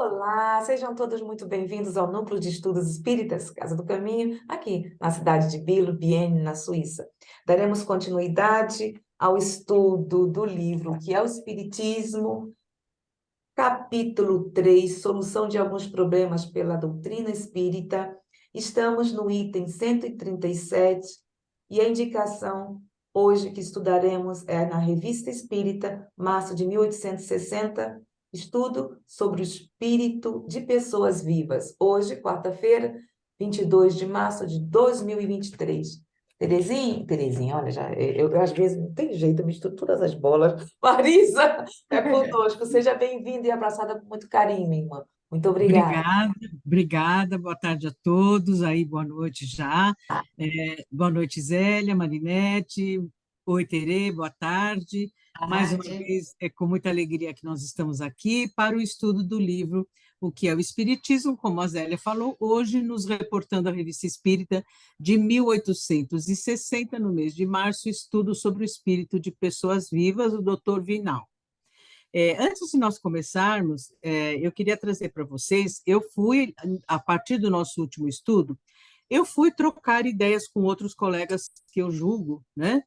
Olá, sejam todos muito bem-vindos ao Núcleo de Estudos Espíritas, Casa do Caminho, aqui na cidade de Biel, na Suíça. Daremos continuidade ao estudo do livro que é o Espiritismo, capítulo 3, Solução de alguns problemas pela doutrina espírita. Estamos no item 137 e a indicação hoje que estudaremos é na Revista Espírita, março de 1860, estudo sobre o espírito de pessoas vivas. Hoje, quarta-feira, 22 de março de 2023. Terezinha, olha, eu às vezes não tem jeito, eu misturo todas as bolas. Marisa, é conosco. Seja bem-vinda e abraçada com muito carinho, minha irmã. Muito obrigada. Obrigada, obrigada. Boa tarde a todos. Aí, boa noite já. Boa noite, Zélia, Marinete. Oi, Terê, boa tarde. Mais uma Tarde. vez, é com muita alegria que nós estamos aqui para o estudo do livro O que é o Espiritismo, como a Zélia falou, hoje nos reportando a Revista Espírita de 1860, no mês de março, estudo sobre o espírito de pessoas vivas, o Dr. Vinal. Antes de nós começarmos, eu queria trazer para vocês, a partir do nosso último estudo, eu fui trocar ideias com outros colegas que eu julgo, né,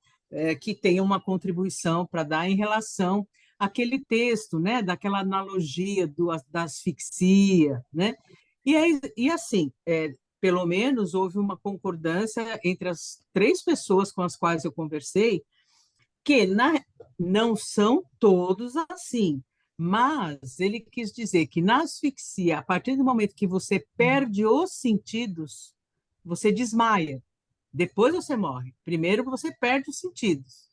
que tenham uma contribuição para dar em relação àquele texto, né, daquela analogia da asfixia, né, e assim, pelo menos houve uma concordância entre as três pessoas com as quais eu conversei, que não são todos assim, mas ele quis dizer que na asfixia, a partir do momento que você perde os sentidos, você desmaia, depois você morre. Primeiro você perde os sentidos.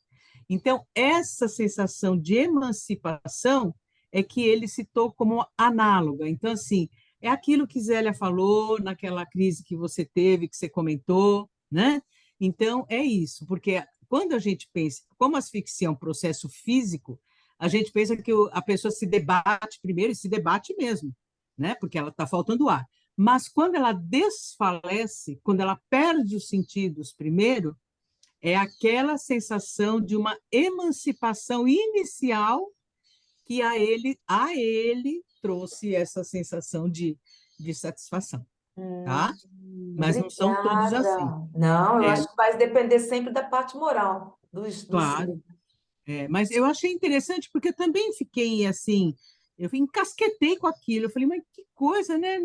Então, essa sensação de emancipação é que ele citou como análoga. Então, assim, é aquilo que Zélia falou naquela crise que você teve, que você comentou, né? Então, é isso, porque quando a gente pensa, como a asfixia é um processo físico, a gente pensa que a pessoa se debate primeiro, e se debate mesmo, né? Porque ela está faltando ar. Mas quando ela desfalece, quando ela perde os sentidos primeiro, é aquela sensação de uma emancipação inicial que a ele trouxe essa sensação de satisfação, tá? Mas não são todos assim. Obrigada. Não, eu É, acho que vai depender sempre da parte moral do ser. claro. Mas eu achei interessante porque eu também fiquei assim, eu encasquetei com aquilo. Eu falei, mas que coisa, né?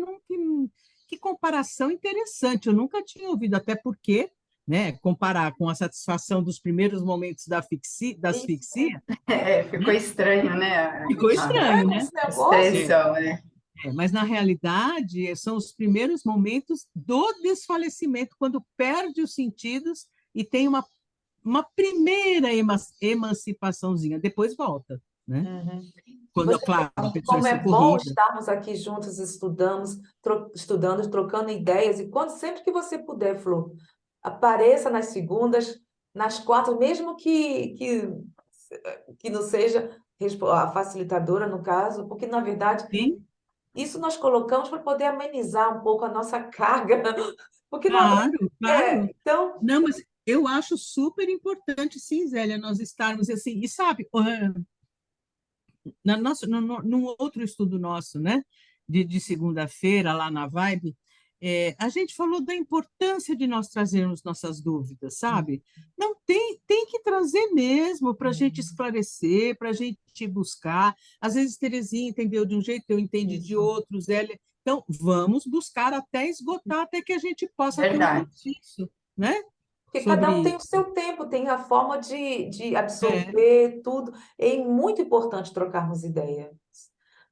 Que comparação interessante. Eu nunca tinha ouvido, até porque, né, comparar com a satisfação dos primeiros momentos da asfixia, Ficou né? estranho, né? Ficou estranho, Estranho né? esse negócio. Expressão, né? Mas na realidade são os primeiros momentos do desfalecimento, quando perde os sentidos e tem uma primeira emancipaçãozinha, depois volta, né? Uhum. Quando, Você claro, a vê pessoa é como é bom socorrida. estarmos aqui juntos, estudando, trocando ideias, e quando sempre que você puder, Flor, apareça nas segundas, nas quatro, mesmo que não seja a facilitadora, no caso, porque, na verdade, Sim, isso nós colocamos para poder amenizar um pouco a nossa carga, porque não claro, claro. então, Não, mas eu acho super importante, sim, Zélia, nós estarmos assim. E sabe, num outro estudo nosso, né, de segunda-feira, lá na Vibe, a gente falou da importância de nós trazermos nossas dúvidas, sabe? Não tem que trazer mesmo para a gente esclarecer, para a gente buscar. Às vezes, Terezinha entendeu de um jeito, eu entendi de isso. outro, Zélia. Então, vamos buscar até esgotar, até que a gente possa ter um Verdade. consenso, né? Porque cada um tem Sobre. o seu tempo, tem a forma de É, absorver tudo. É muito importante trocarmos ideias.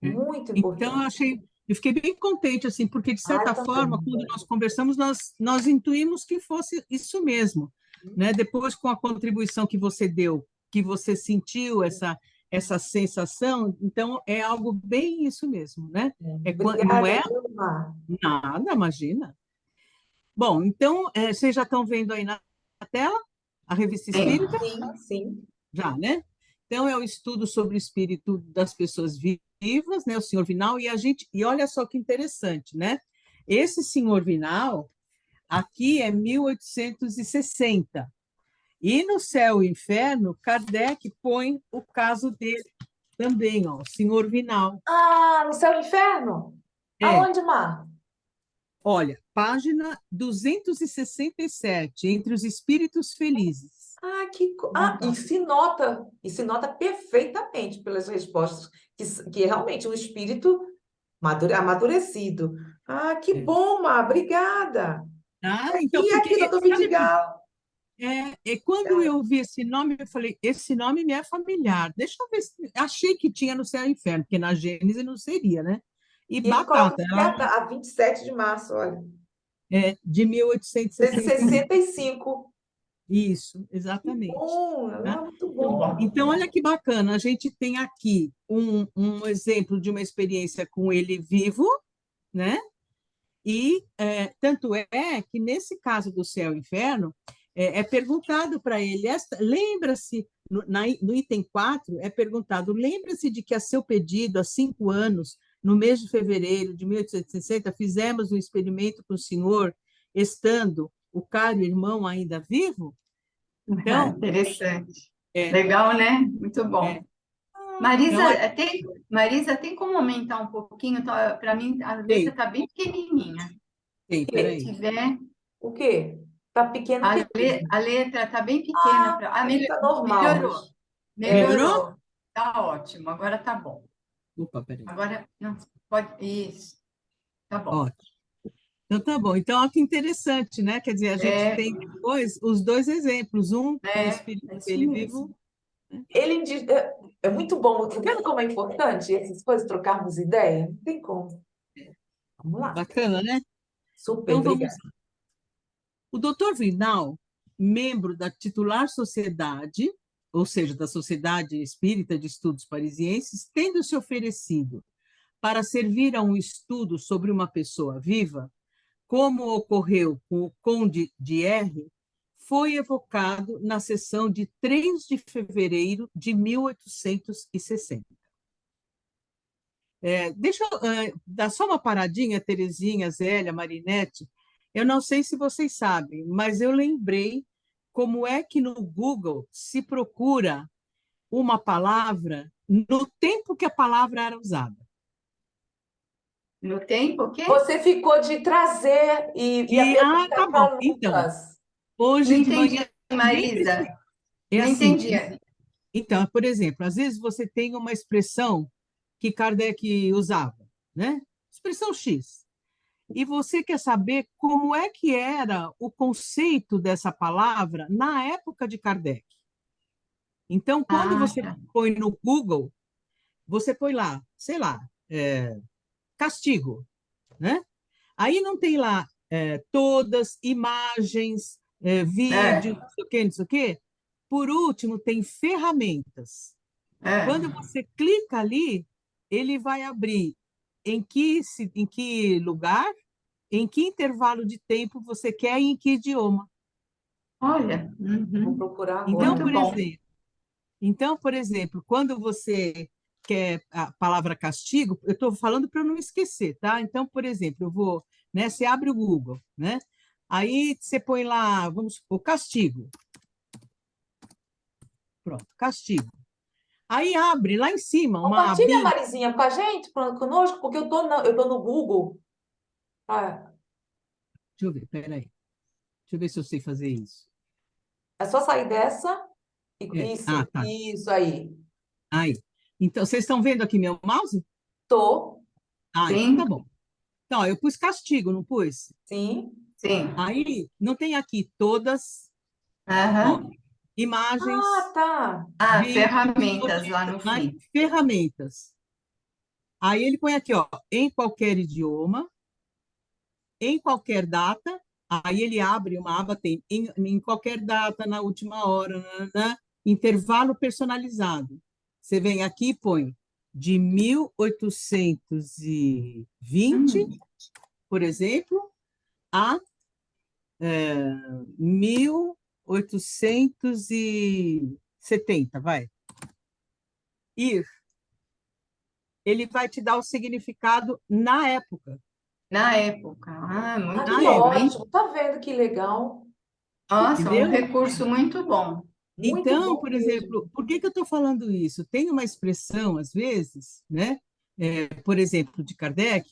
é. Muito Então, importante. eu fiquei bem contente, assim, porque, de Ai, certa forma, também. quando nós conversamos, nós intuímos que fosse isso mesmo, né? Depois, com a contribuição que você deu, que você sentiu essa sensação, então, é algo bem isso mesmo, né? Não Obrigada, é Vilmar. nada, imagina. Bom, então, vocês já estão vendo aí na tela a Revista Sim. Espírita? Sim, sim. Já, né? Então, é o estudo sobre o espírito das pessoas vivas, né? O senhor Vinal, e olha só que interessante, né? Esse senhor Vinal, aqui é 1860. E no Céu e Inferno, Kardec põe o caso dele também, ó, o senhor Vinal. Ah, no céu e inferno? É, Aonde, Mar? olha, página 267, Entre os Espíritos Felizes. Ah, Ah, tá. e se nota perfeitamente pelas respostas, que é realmente um espírito amadurecido. Ah, que É. bom, Mar, obrigada. Ah, então, E aqui, doutor sabe, Vidigal? quando eu vi esse nome, eu falei, esse nome me é familiar. Deixa eu ver, achei que tinha no Céu e Inferno, porque na Gênesis não seria, né? E E ele coloca batata, aqui ela a 27 de março, olha. é de 1861. 65. Isso, exatamente. Bom, Tá? ah, muito Muito bom. bom. Então, olha que bacana, a gente tem aqui um exemplo de uma experiência com ele vivo, né? E tanto é que, nesse caso do céu e inferno, é perguntado para ele, lembra-se, no item 4, é perguntado, lembra-se de que a seu pedido, há 5 anos, no mês de fevereiro de 1860, fizemos um experimento com o senhor, estando o caro irmão ainda vivo? Então, Interessante. é, Legal, né? Muito bom. é, Marisa, então, Marisa, tem como aumentar um pouquinho? Para mim, a letra tem, está bem pequenininha. tem, Se Que? peraí. tiver, O quê? Tá pequeno o quê? a letra está bem pequena. Ah, aqui tá normal, Melhorou. mas... É, Melhorou? Melhorou. Tá ótimo. Agora tá bom. Opa, peraí. Agora, não, pode. Isso. Tá bom. Ó, então, tá bom. Então, olha que interessante, né? Quer dizer, a gente É, tem depois os dois exemplos, um com o espírito é isso dele mesmo. vivo, né? é muito bom. Tá vendo como é importante essas coisas, trocarmos ideia? Não tem como. Vamos lá. Bacana, né? Super, Então, vamos. obrigada. O doutor Vinal, membro da titular sociedade, ou seja, da Sociedade Espírita de Estudos Parisienses, tendo se oferecido para servir a um estudo sobre uma pessoa viva, como ocorreu com o Conde de R, foi evocado na sessão de 3 de fevereiro de 1860. Deixa eu dar só uma paradinha, Terezinha, Zélia, Marinete. Eu não sei se vocês sabem, mas eu lembrei como é que no Google se procura uma palavra no tempo que a palavra era usada. No tempo, o quê? Você ficou de trazer e Tá apresentar bom. para Então, Lucas. Não hoje de entendi, manhã, nem Marisa. precisa. É Não assim, entendi. então, por exemplo, às vezes você tem uma expressão que Kardec usava, né? Expressão X. E você quer saber como é que era o conceito dessa palavra na época de Kardec. Então, quando Ah, você tá. põe no Google, você põe lá, sei lá, castigo, né? Aí não tem lá todas, imagens, vídeos, É, não sei o quê, não sei o quê. Por último, tem ferramentas. é. Quando você clica ali, ele vai abrir em que lugar, em que intervalo de tempo você quer e em que idioma. Olha, Vou uhum. procurar Então, agora. Muito por bom. exemplo, quando você quer a palavra castigo, eu estou falando para eu não esquecer, tá? Então, por exemplo, eu vou, né? Você abre o Google, né? Aí você põe lá, vamos supor, castigo. Pronto, castigo. Aí abre lá em cima uma Compartilha, abinha. Marizinha, com a gente, conosco, porque eu tô no Google. Ah, Deixa eu ver, peraí. Deixa eu ver se eu sei fazer isso. é só sair dessa. Ah, Isso, tá. isso aí. Aí. Então, vocês estão vendo aqui meu mouse? Tô, Ah, então tá Sim, bom. Então, ó, eu pus castigo, não pus? sim. sim. Aí, não tem aqui todas, ó, Aham. Ah, imagens, tá. Ah, vídeos, ferramentas lá notícias, no né? fim. Ferramentas. Aí ele põe aqui, ó, em qualquer idioma, em qualquer data. Aí ele abre uma aba, tem em qualquer data, na última hora, intervalo personalizado. Você vem aqui e põe de 1820, Hum, por exemplo, a 1870, vai. Ir. Ele vai te dar o significado na época. na época. Ah, Ah, muito Na que bom, época, hein? ótimo. Tá vendo que legal? Nossa, um entendeu? recurso muito bom. Muito Então, bom por mesmo. exemplo, por que que eu estou falando isso? Tem uma expressão, às vezes, né? Por exemplo, de Kardec,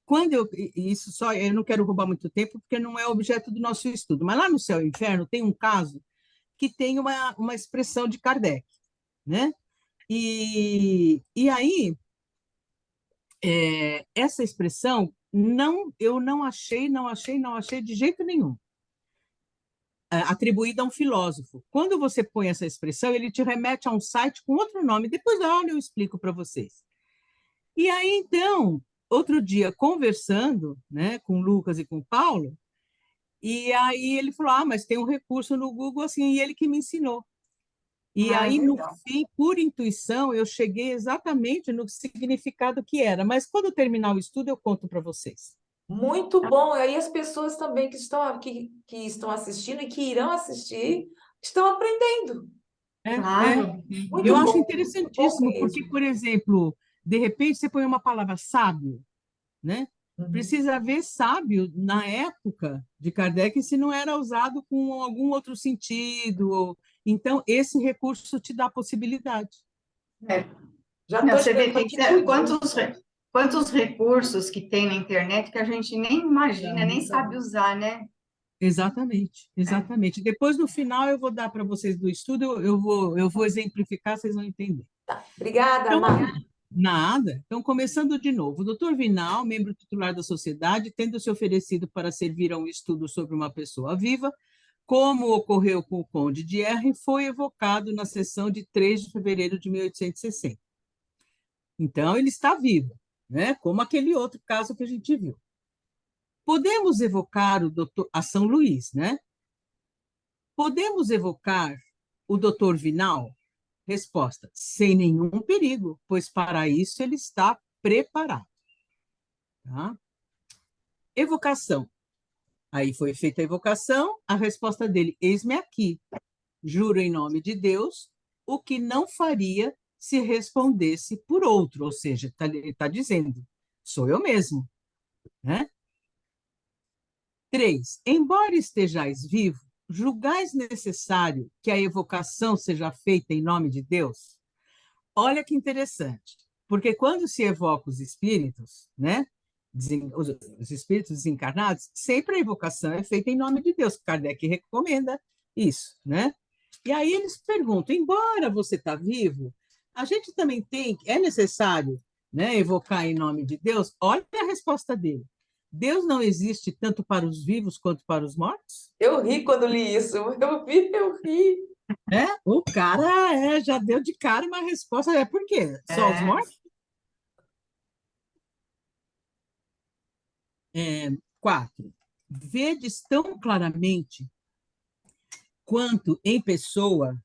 Quando isso só, eu não quero roubar muito tempo, porque não é objeto do nosso estudo, mas lá no Céu e Inferno tem um caso que tem uma expressão de Kardec, né? E aí, essa expressão, eu não achei de jeito nenhum atribuída a um filósofo. Quando você põe essa expressão, ele te remete a um site com outro nome. Depois da aula eu explico para vocês. E aí, então, outro dia, conversando, né, com o Lucas e com o Paulo, e aí ele falou, mas tem um recurso no Google, assim, e ele que me ensinou. E Ah, aí, no legal. fim, por intuição, eu cheguei exatamente no significado que era. Mas quando eu terminar o estudo, eu conto para vocês. Muito bom. E aí as pessoas também que estão assistindo e que irão assistir estão aprendendo. É, é. Claro. Eu Muito acho bom, muito bom interessantíssimo, porque, mesmo. por exemplo, de repente você põe uma palavra sábio, né? Uhum. Precisa ver sábio na época de Kardec se não era usado com algum outro sentido. Então, esse recurso te dá a possibilidade. É. Já Não, estou você vê, esperando tem aqui no dia. quantos recursos que tem na internet que a gente nem imagina, nem sabe usar, né? Exatamente, É. exatamente. Depois, no final, eu vou dar para vocês do estudo, eu vou exemplificar, vocês vão entender. Obrigada, Então, Mar. nada. Então, começando de novo. O doutor Vinal, membro titular da sociedade, tendo se oferecido para servir a um estudo sobre uma pessoa viva, como ocorreu com o Conde de R, foi evocado na sessão de 3 de fevereiro de 1860. Então, ele está vivo, né? Como aquele outro caso que a gente viu. Podemos evocar a São Luís, né? Podemos evocar o doutor Vinal? Resposta: sem nenhum perigo, pois para isso ele está preparado. Tá? Evocação. Aí foi feita a evocação, a resposta dele: eis-me aqui. Juro em nome de Deus o que não faria se respondesse por outro, ou seja, ele está dizendo: sou eu mesmo. Né? 3. Embora estejais vivo, julgais necessário que a evocação seja feita em nome de Deus? Olha que interessante, porque quando se evoca os espíritos, né, os espíritos desencarnados, sempre a evocação é feita em nome de Deus. Kardec recomenda isso, né? E aí eles perguntam, embora você está vivo, a gente também é necessário, né, evocar em nome de Deus? Olha a resposta dele. Deus não existe tanto para os vivos quanto para os mortos? Eu ri quando li isso. Eu ri. É, o cara já deu de cara uma resposta. É por quê? Só os É. mortos? 4. Vedes tão claramente quanto em pessoa,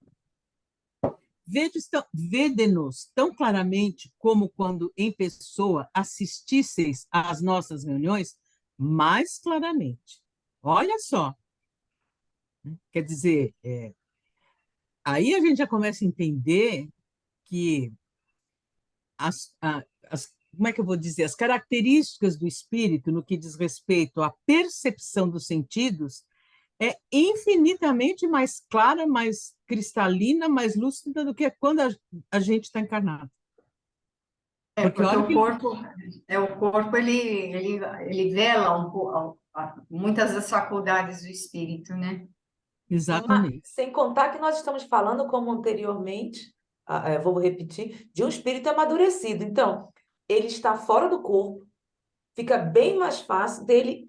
vede-nos tão claramente como quando em pessoa assistisseis às nossas reuniões, mais claramente. Olha só, quer dizer, aí a gente já começa a entender que como é que eu vou dizer, as características do espírito no que diz respeito à percepção dos sentidos é infinitamente mais clara, mais cristalina, mais lúcida do que quando a gente está encarnado. Porque Porque olha o que... corpo, ele vela muitas das faculdades do espírito, né? Exatamente. Sem contar que nós estamos falando, como anteriormente, vou repetir, de um espírito amadurecido. Então, ele está fora do corpo, fica bem mais fácil dele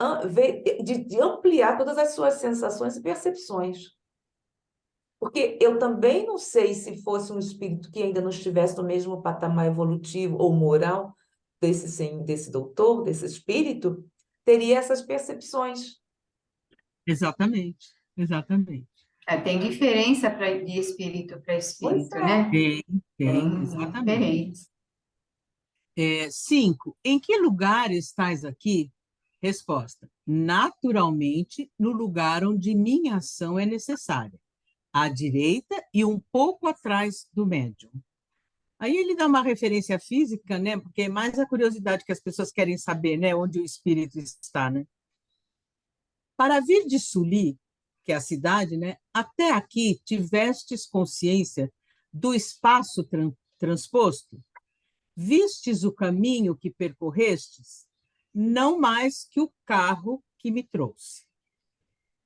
de ampliar todas as suas sensações e percepções. Porque eu também não sei se fosse um espírito que ainda não estivesse no mesmo patamar evolutivo ou moral desse doutor, desse espírito, teria essas percepções. Exatamente. Exatamente. Tem diferença de espírito para Pois espírito, é. né? Tem, Tem exatamente. diferença. 5. Em que lugar estás aqui? Resposta: naturalmente, no lugar onde minha ação é necessária, à direita e um pouco atrás do médium. Aí ele dá uma referência física, né? Porque é mais a curiosidade que as pessoas querem saber, né? Onde o espírito está, né? Para vir de Suli, que é a cidade, né? Até aqui tivestes consciência do espaço transposto? vistes o caminho que percorrestes? Não mais que o carro que me trouxe.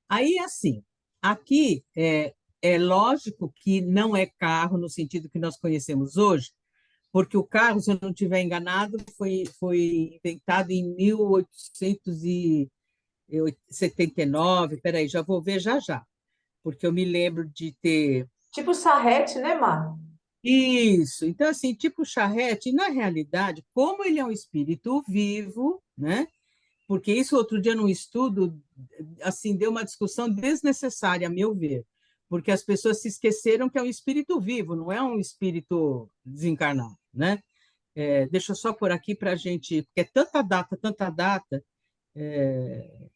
Aí, assim, aqui é lógico que não é carro no sentido que nós conhecemos hoje, porque o carro, se eu não estiver enganado, foi inventado em 1879. Peraí, já vou ver já já, porque eu me lembro de ter Tipo charrete, né, Mar? isso. Então, assim, tipo charrete, na realidade, como ele é um espírito vivo, né? Porque isso outro dia num estudo, assim, deu uma discussão desnecessária, a meu ver, porque as pessoas se esqueceram que é um espírito vivo, não é um espírito desencarnado, né? Deixa eu só por aqui para a gente, porque é tanta data. é,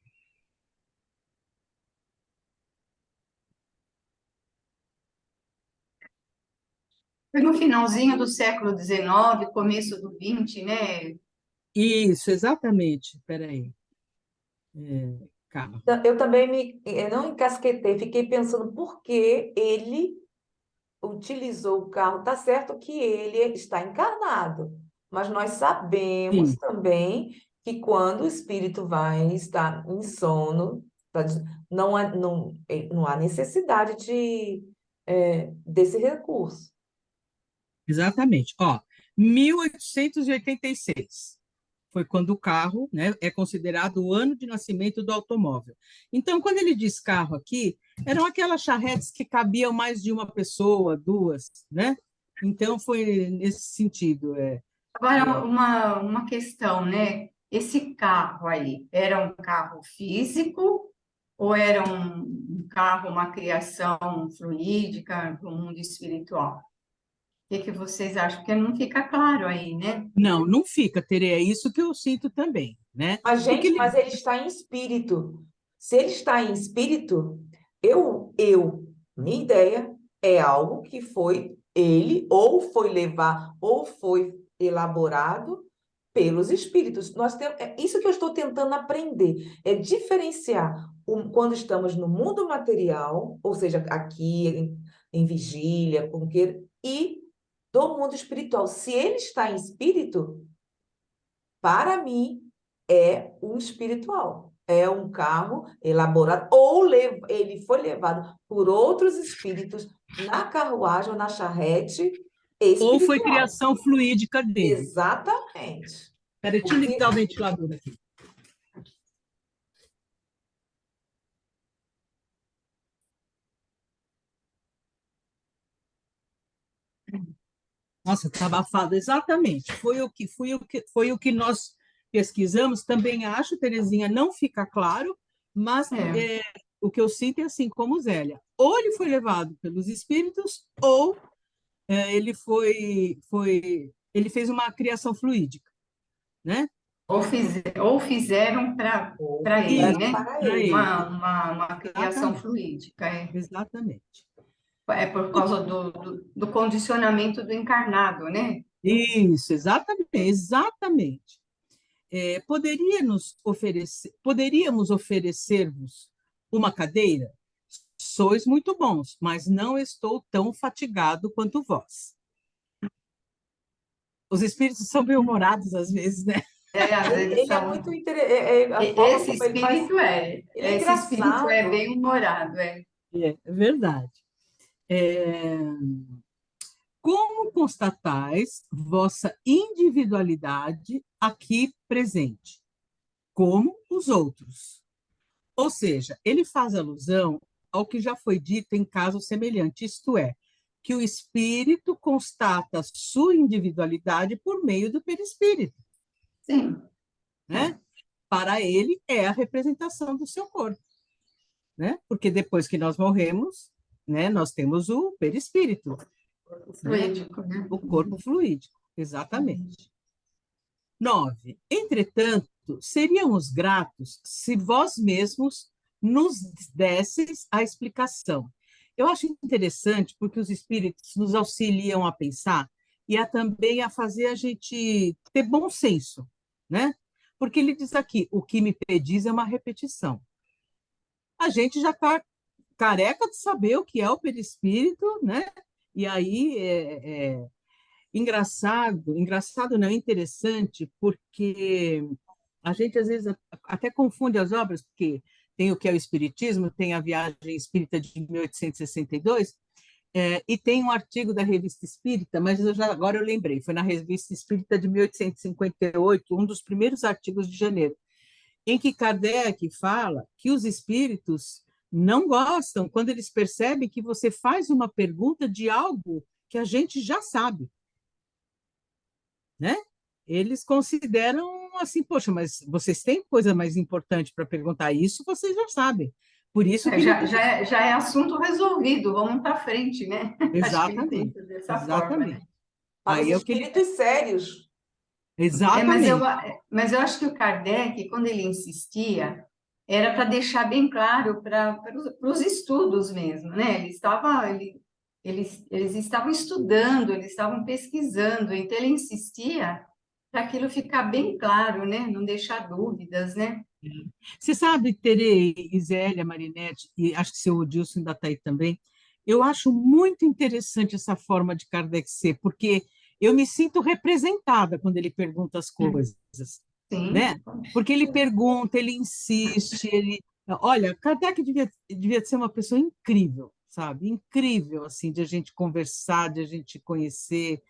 Foi no finalzinho do século XIX, começo do XX, né? isso, exatamente. Espera aí. Carro. Eu também não encasquetei, fiquei pensando por que ele utilizou o carro. Tá certo que ele está encarnado, mas nós sabemos Sim, também que quando o espírito vai estar em sono, não há necessidade desse recurso. exatamente. Ó, 1886 foi quando o carro, né, é considerado o ano de nascimento do automóvel. Então, quando ele diz carro aqui, eram aquelas charretes que cabiam mais de uma pessoa, duas, né? Então, foi nesse sentido. Agora, uma questão, né? Esse carro aí, era um carro físico ou era um carro, uma criação fluídica do mundo espiritual? O que que vocês acham? Porque não fica claro aí, né? Não, não fica, Tere, é isso que eu sinto também, né? Mas, Porque gente, ele, mas ele está em espírito. Se ele está em espírito, minha ideia é algo que foi ele, ou foi levar, ou foi elaborado pelos espíritos. Nós temos, é isso que eu estou tentando aprender, é diferenciar quando estamos no mundo material, ou seja, aqui em vigília, como queira, e do mundo espiritual. Se ele está em espírito, para mim, é um espiritual. É um carro elaborado, ele foi levado por outros espíritos na carruagem ou na charrete ou foi espiritual. criação fluídica dele. Exatamente. Peraí, deixa eu Porque ligar o ventilador aqui. Nossa, está abafado. Exatamente. Foi o que nós pesquisamos. Também acho, Terezinha, não fica claro, mas É. o que eu sinto é assim, como Zélia. Ou ele foi levado pelos espíritos, ou ele fez uma criação fluídica, né? Ou fizeram ou para ele, fizeram né? Isso, para para ele. ele. Uma criação Exatamente. fluídica. Exatamente. É por causa do condicionamento do encarnado, né? Isso, exatamente, exatamente. Poderíamos oferecer-vos uma cadeira? Sois muito bons, mas não estou tão fatigado quanto vós. Os espíritos são bem-humorados às vezes, né? Às Ele, vezes ele é são. muito interessante, a forma como ele faz, ele é Esse espírito é engraçado. bem-humorado, é. É verdade. É, como constatais vossa individualidade aqui presente, como os outros? Ou seja, ele faz alusão ao que já foi dito em caso semelhante, isto é, que o espírito constata sua individualidade por meio do perispírito, Sim. né? Para ele é a representação do seu corpo, né? Porque depois que nós morremos, né, nós temos o perispírito, né? Fluídico, né? O corpo fluídico, exatamente. 9. Entretanto, seríamos gratos se vós mesmos nos desses a explicação. Eu acho interessante porque os espíritos nos auxiliam a pensar e também a fazer a gente ter bom senso, né? Porque ele diz aqui: o que me pedis é uma repetição. A gente já está careca de saber o que é o perispírito, né? E aí engraçado não, interessante, porque a gente às vezes até confunde as obras, porque tem o que é o Espiritismo, tem a Viagem Espírita de 1862, e tem um artigo da Revista Espírita, mas agora eu lembrei, foi na Revista Espírita de 1858, um dos primeiros artigos de janeiro, em que Kardec fala que os espíritos não gostam quando eles percebem que você faz uma pergunta de algo que a gente já sabe, né? Eles consideram assim, poxa, mas vocês têm coisa mais importante para perguntar isso, vocês já sabem. Por isso que não tem... Já é assunto resolvido, vamos para frente, né? Acho que ele Exatamente, pensa dessa forma, né? exatamente. Para os Aí é o que ele... espíritos sérios. É, Exatamente. mas eu acho que o Kardec, quando ele insistia, era para deixar bem claro para os estudos mesmo, né? Eles estavam estudando, eles estavam pesquisando, então ele insistia para aquilo ficar bem claro, né? Não deixar dúvidas, né? Você sabe, Tere, Isélia, Marinette, e acho que seu Odilson ainda está aí também, eu acho muito interessante essa forma de Kardec ser, porque eu me sinto representada quando ele pergunta as coisas, Sim, né? Porque ele pergunta, ele insiste, ele... Olha, Kardec devia ser uma pessoa incrível, sabe? Incrível, assim, de a gente conversar, de a gente conhecer,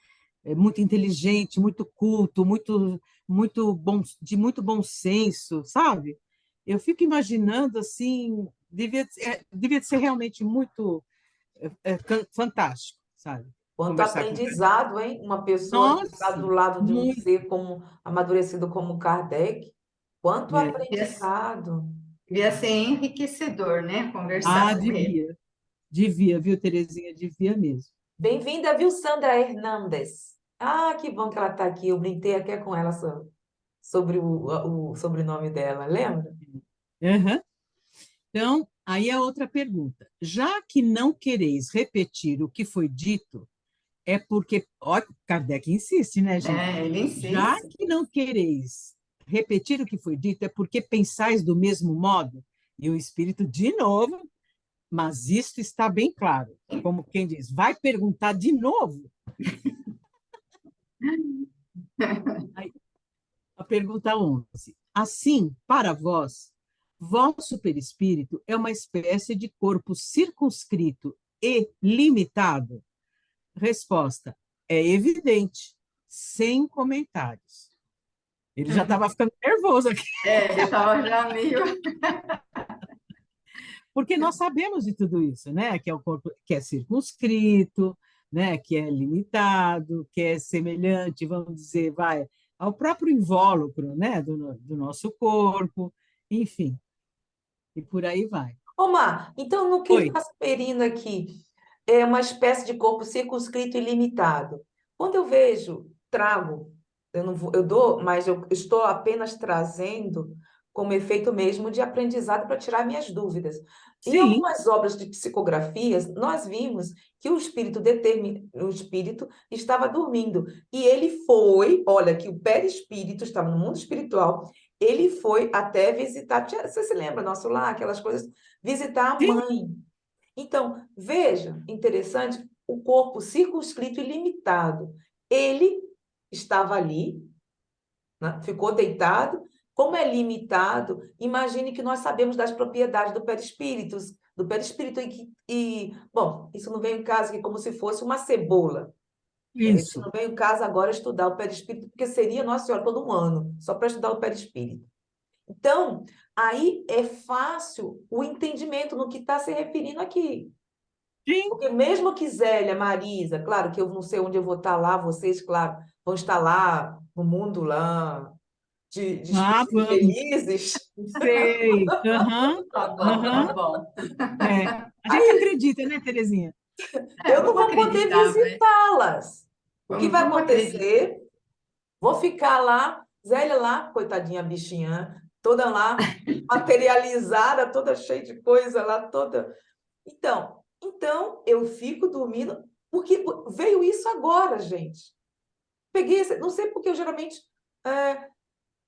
muito inteligente, muito culto, muito bom, de muito bom senso, sabe? Eu fico imaginando assim, devia ser realmente muito fantástico, sabe? Quanto Conversar com ele. aprendizado, hein? Uma pessoa que está Nossa, do lado de um muito. ser como amadurecido como Kardec. Quanto É. aprendizado. devia ser enriquecedor, né? Ah, Conversar com ele. devia, viu, Terezinha? Devia mesmo. Bem-vinda, viu, Sandra Hernandes? Ah, que bom que ela está aqui. Eu brinquei até com ela sobre o sobrenome dela, lembra? Uhum. Então, aí é outra pergunta. Já que não quereis repetir o que foi dito, é porque, ó, Kardec insiste, né, gente? É, ele Já insiste. que não quereis repetir o que foi dito, é porque pensais do mesmo modo? E o Espírito, de novo, mas isto está bem claro. Como quem diz, vai perguntar de novo? Aí, a pergunta 11. Assim, para vós, vosso perispírito é uma espécie de corpo circunscrito e limitado? Resposta: é evidente, sem comentários. Ele já estava ficando nervoso aqui, É, ele estava já meio. porque nós sabemos de tudo isso, né? Que é o corpo que é circunscrito, né? Que é limitado, que é semelhante, vamos dizer, vai ao próprio invólucro, né? Do nosso corpo, enfim, e por aí vai. Ô, Mar, então no que ele Oi, está se referindo aqui é uma espécie de corpo circunscrito e limitado. Quando eu vejo, trago, eu não vou, eu dou, mas eu estou apenas trazendo como efeito mesmo de aprendizado para tirar minhas dúvidas. Em sim, algumas obras de psicografias, nós vimos que o espírito estava dormindo e ele foi, olha, que o perispírito estava no mundo espiritual, ele foi até visitar, você se lembra, nosso lar, aquelas coisas, visitar a sim, mãe. Então, veja, interessante, o corpo circunscrito e limitado. Ele estava ali, né? Ficou deitado. Como é limitado, imagine que nós sabemos das propriedades do perispírito bom, isso não vem em caso aqui como se fosse uma cebola. Isso isso. não vem em caso agora estudar o perispírito, porque seria, Nossa Senhora, todo um ano, só para estudar o perispírito. Então, aí é fácil o entendimento no que está se referindo aqui. Sim, Porque mesmo que Zélia, Marisa, claro que eu não sei onde eu vou estar lá, vocês, claro, vão estar lá no mundo lá de ah, espíritos vamos, felizes, sei, aham, Tá bom, tá aham, bom. é. A gente acredita, né, Terezinha? É, eu não vamos vou poder acreditar, vai. visitá-las. O que vai Vamos acreditar. acontecer? Vou ficar lá, Zélia lá, coitadinha bichinha, toda lá, materializada, toda cheia de coisa lá, toda. Então eu fico dormindo, porque veio isso agora, gente. Peguei, não sei porque eu geralmente, é,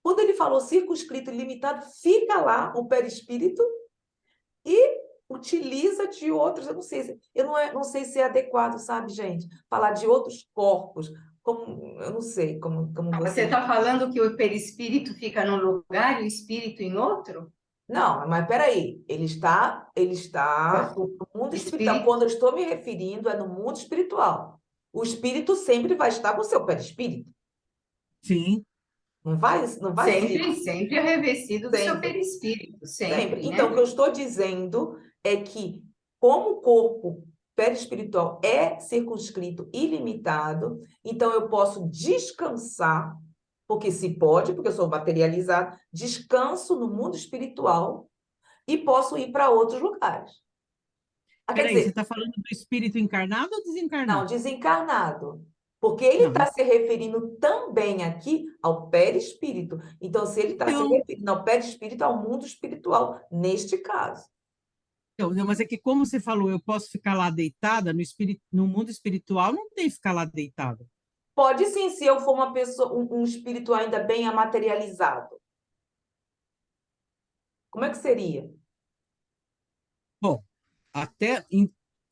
quando ele falou circunscrito e limitado, fica lá o perispírito e utiliza de outros, eu não sei se é adequado, sabe, gente? Falar de outros corpos, eu não sei como Você você... está falando que o perispírito fica num lugar e o espírito em outro? Não, mas peraí, ele está no mundo espiritual. Espírito Quando eu estou me referindo, é no mundo espiritual. O espírito sempre vai estar com o seu perispírito. Sim. Não vai ser sempre é revestido do seu sempre. perispírito, Sempre. sempre, Então, o que né? eu estou dizendo é que, como o corpo perispiritual é circunscrito e limitado, então eu posso descansar, porque se pode, porque eu sou materializado, descanso no mundo espiritual e posso ir para outros lugares. Quer Peraí, você dizer, está falando do espírito encarnado ou não, desencarnado? desencarnado. Porque ele Não, está se referindo também aqui ao perispírito. Então, se ele está se então, referindo ao perispírito, ao mundo espiritual, neste caso. não, mas é que como você falou, eu posso ficar lá deitada no mundo espiritual, não tem que ficar lá deitada. Pode sim, se eu for uma pessoa, um espírito ainda bem amaterializado. Como é que seria? Bom, até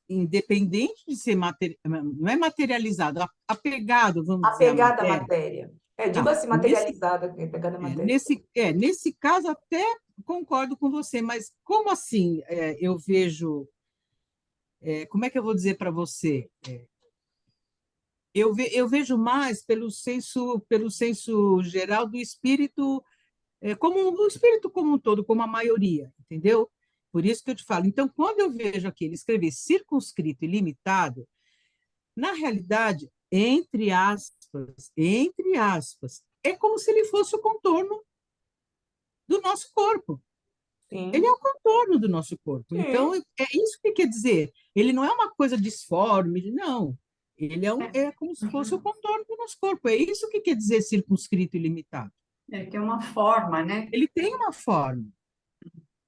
independente de ser não é materializado, apegado, vamos dizer, à Apegada à matéria. matéria. Digo Tá. assim, materializada, apegada à matéria. Nesse caso, até concordo com você, mas como assim eu vejo. Como é que eu vou dizer para você? Eu vejo mais pelo senso geral do espírito, como o espírito como um todo, como a maioria, entendeu? Por isso que eu te falo. Então, quando eu vejo aqui ele escrever circunscrito e limitado, na realidade, entre aspas, é como se ele fosse o contorno do nosso corpo. Ele é Sim, o contorno do nosso corpo. Então, sim. é isso que quer dizer. Ele não é uma coisa disforme, não. Ele é como se fosse o Uhum. contorno do nosso corpo. É isso que quer dizer circunscrito e limitado. Ele tem uma forma, né? Ele tem uma forma,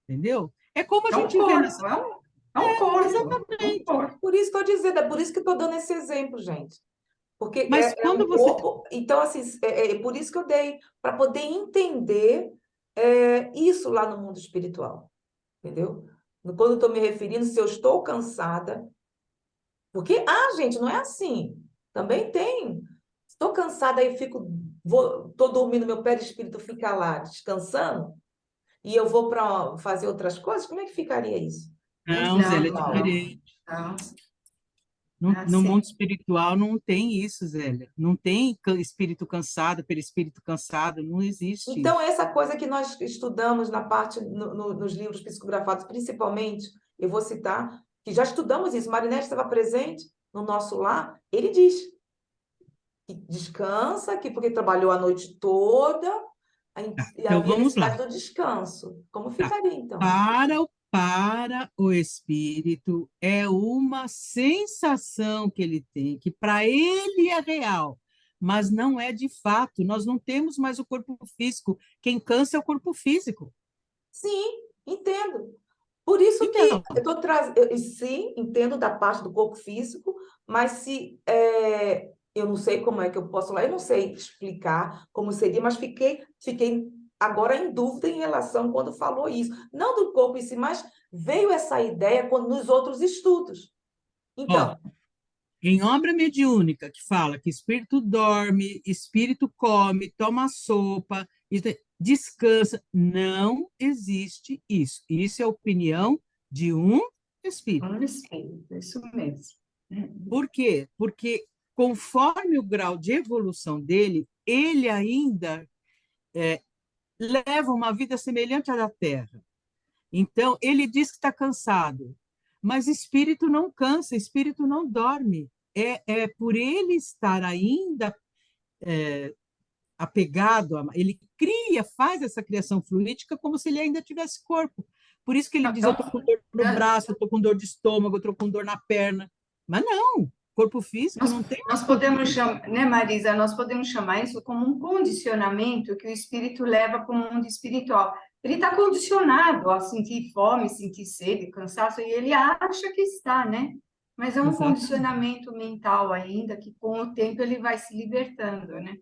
entendeu? É como a É um gente vê nessa. corpo, é um corpo, é um Exatamente. corpo. Por isso estou dizendo, é por isso que estou dando esse exemplo, gente. Porque Mas é um quando você. corpo. Então, assim, é por isso que eu dei, para poder entender isso lá no mundo espiritual. Entendeu? Quando eu estou me referindo, se eu estou cansada. Porque, gente, não é assim. Também tem. Estou cansada e estou dormindo, meu perispírito fica lá descansando, e eu vou para fazer outras coisas, como é que ficaria isso? Muito Não, Zélia, é normal. Não, diferente. não, é No mundo assim. espiritual não tem isso, Zélia. Não tem espírito cansado, perispírito cansado, não existe Então, isso. essa coisa que nós estudamos na parte, nos livros psicografados, principalmente, eu vou citar, que já estudamos isso, Marinette estava presente no nosso lar, ele diz que descansa, que porque trabalhou a noite toda, Tá, e então havia vamos necessidade lá. do descanso. Como Tá. ficaria, então? Para o espírito é uma sensação que ele tem, que para ele é real, mas não é de fato. Nós não temos mais o corpo físico. Quem cansa é o corpo físico. Sim, entendo. Por isso que Então, eu estou trazendo, sim, entendo da parte do corpo físico, mas se eu não sei como é que eu posso lá, eu não sei explicar como seria, mas fiquei agora em dúvida em relação quando falou isso. Não do corpo em si, mas veio essa ideia quando, nos outros estudos. ó, Então, em obra mediúnica, que fala que espírito dorme, espírito come, toma sopa, descansa, não existe isso. Isso é a opinião de um espírito. Um espírito, isso mesmo. Por quê? Porque conforme o grau de evolução dele, ele ainda leva uma vida semelhante à da Terra. Então, ele diz que está cansado, mas espírito não cansa, espírito não dorme. É por ele estar ainda apegado, ele cria, faz essa criação fluídica como se ele ainda tivesse corpo. Por isso que ele diz: eu estou com Então, dor no braço, eu estou com dor de estômago, eu estou com dor na perna. Mas não, corpo físico nós, não tem nós mais corpo podemos físico. chamar, né, Marisa? Nós podemos chamar isso como um condicionamento que o espírito leva para o mundo espiritual. Ele está condicionado a sentir fome, sentir sede, cansaço, e ele acha que está, né? Mas é um Exatamente. condicionamento mental ainda que, com o tempo, ele vai se libertando, né?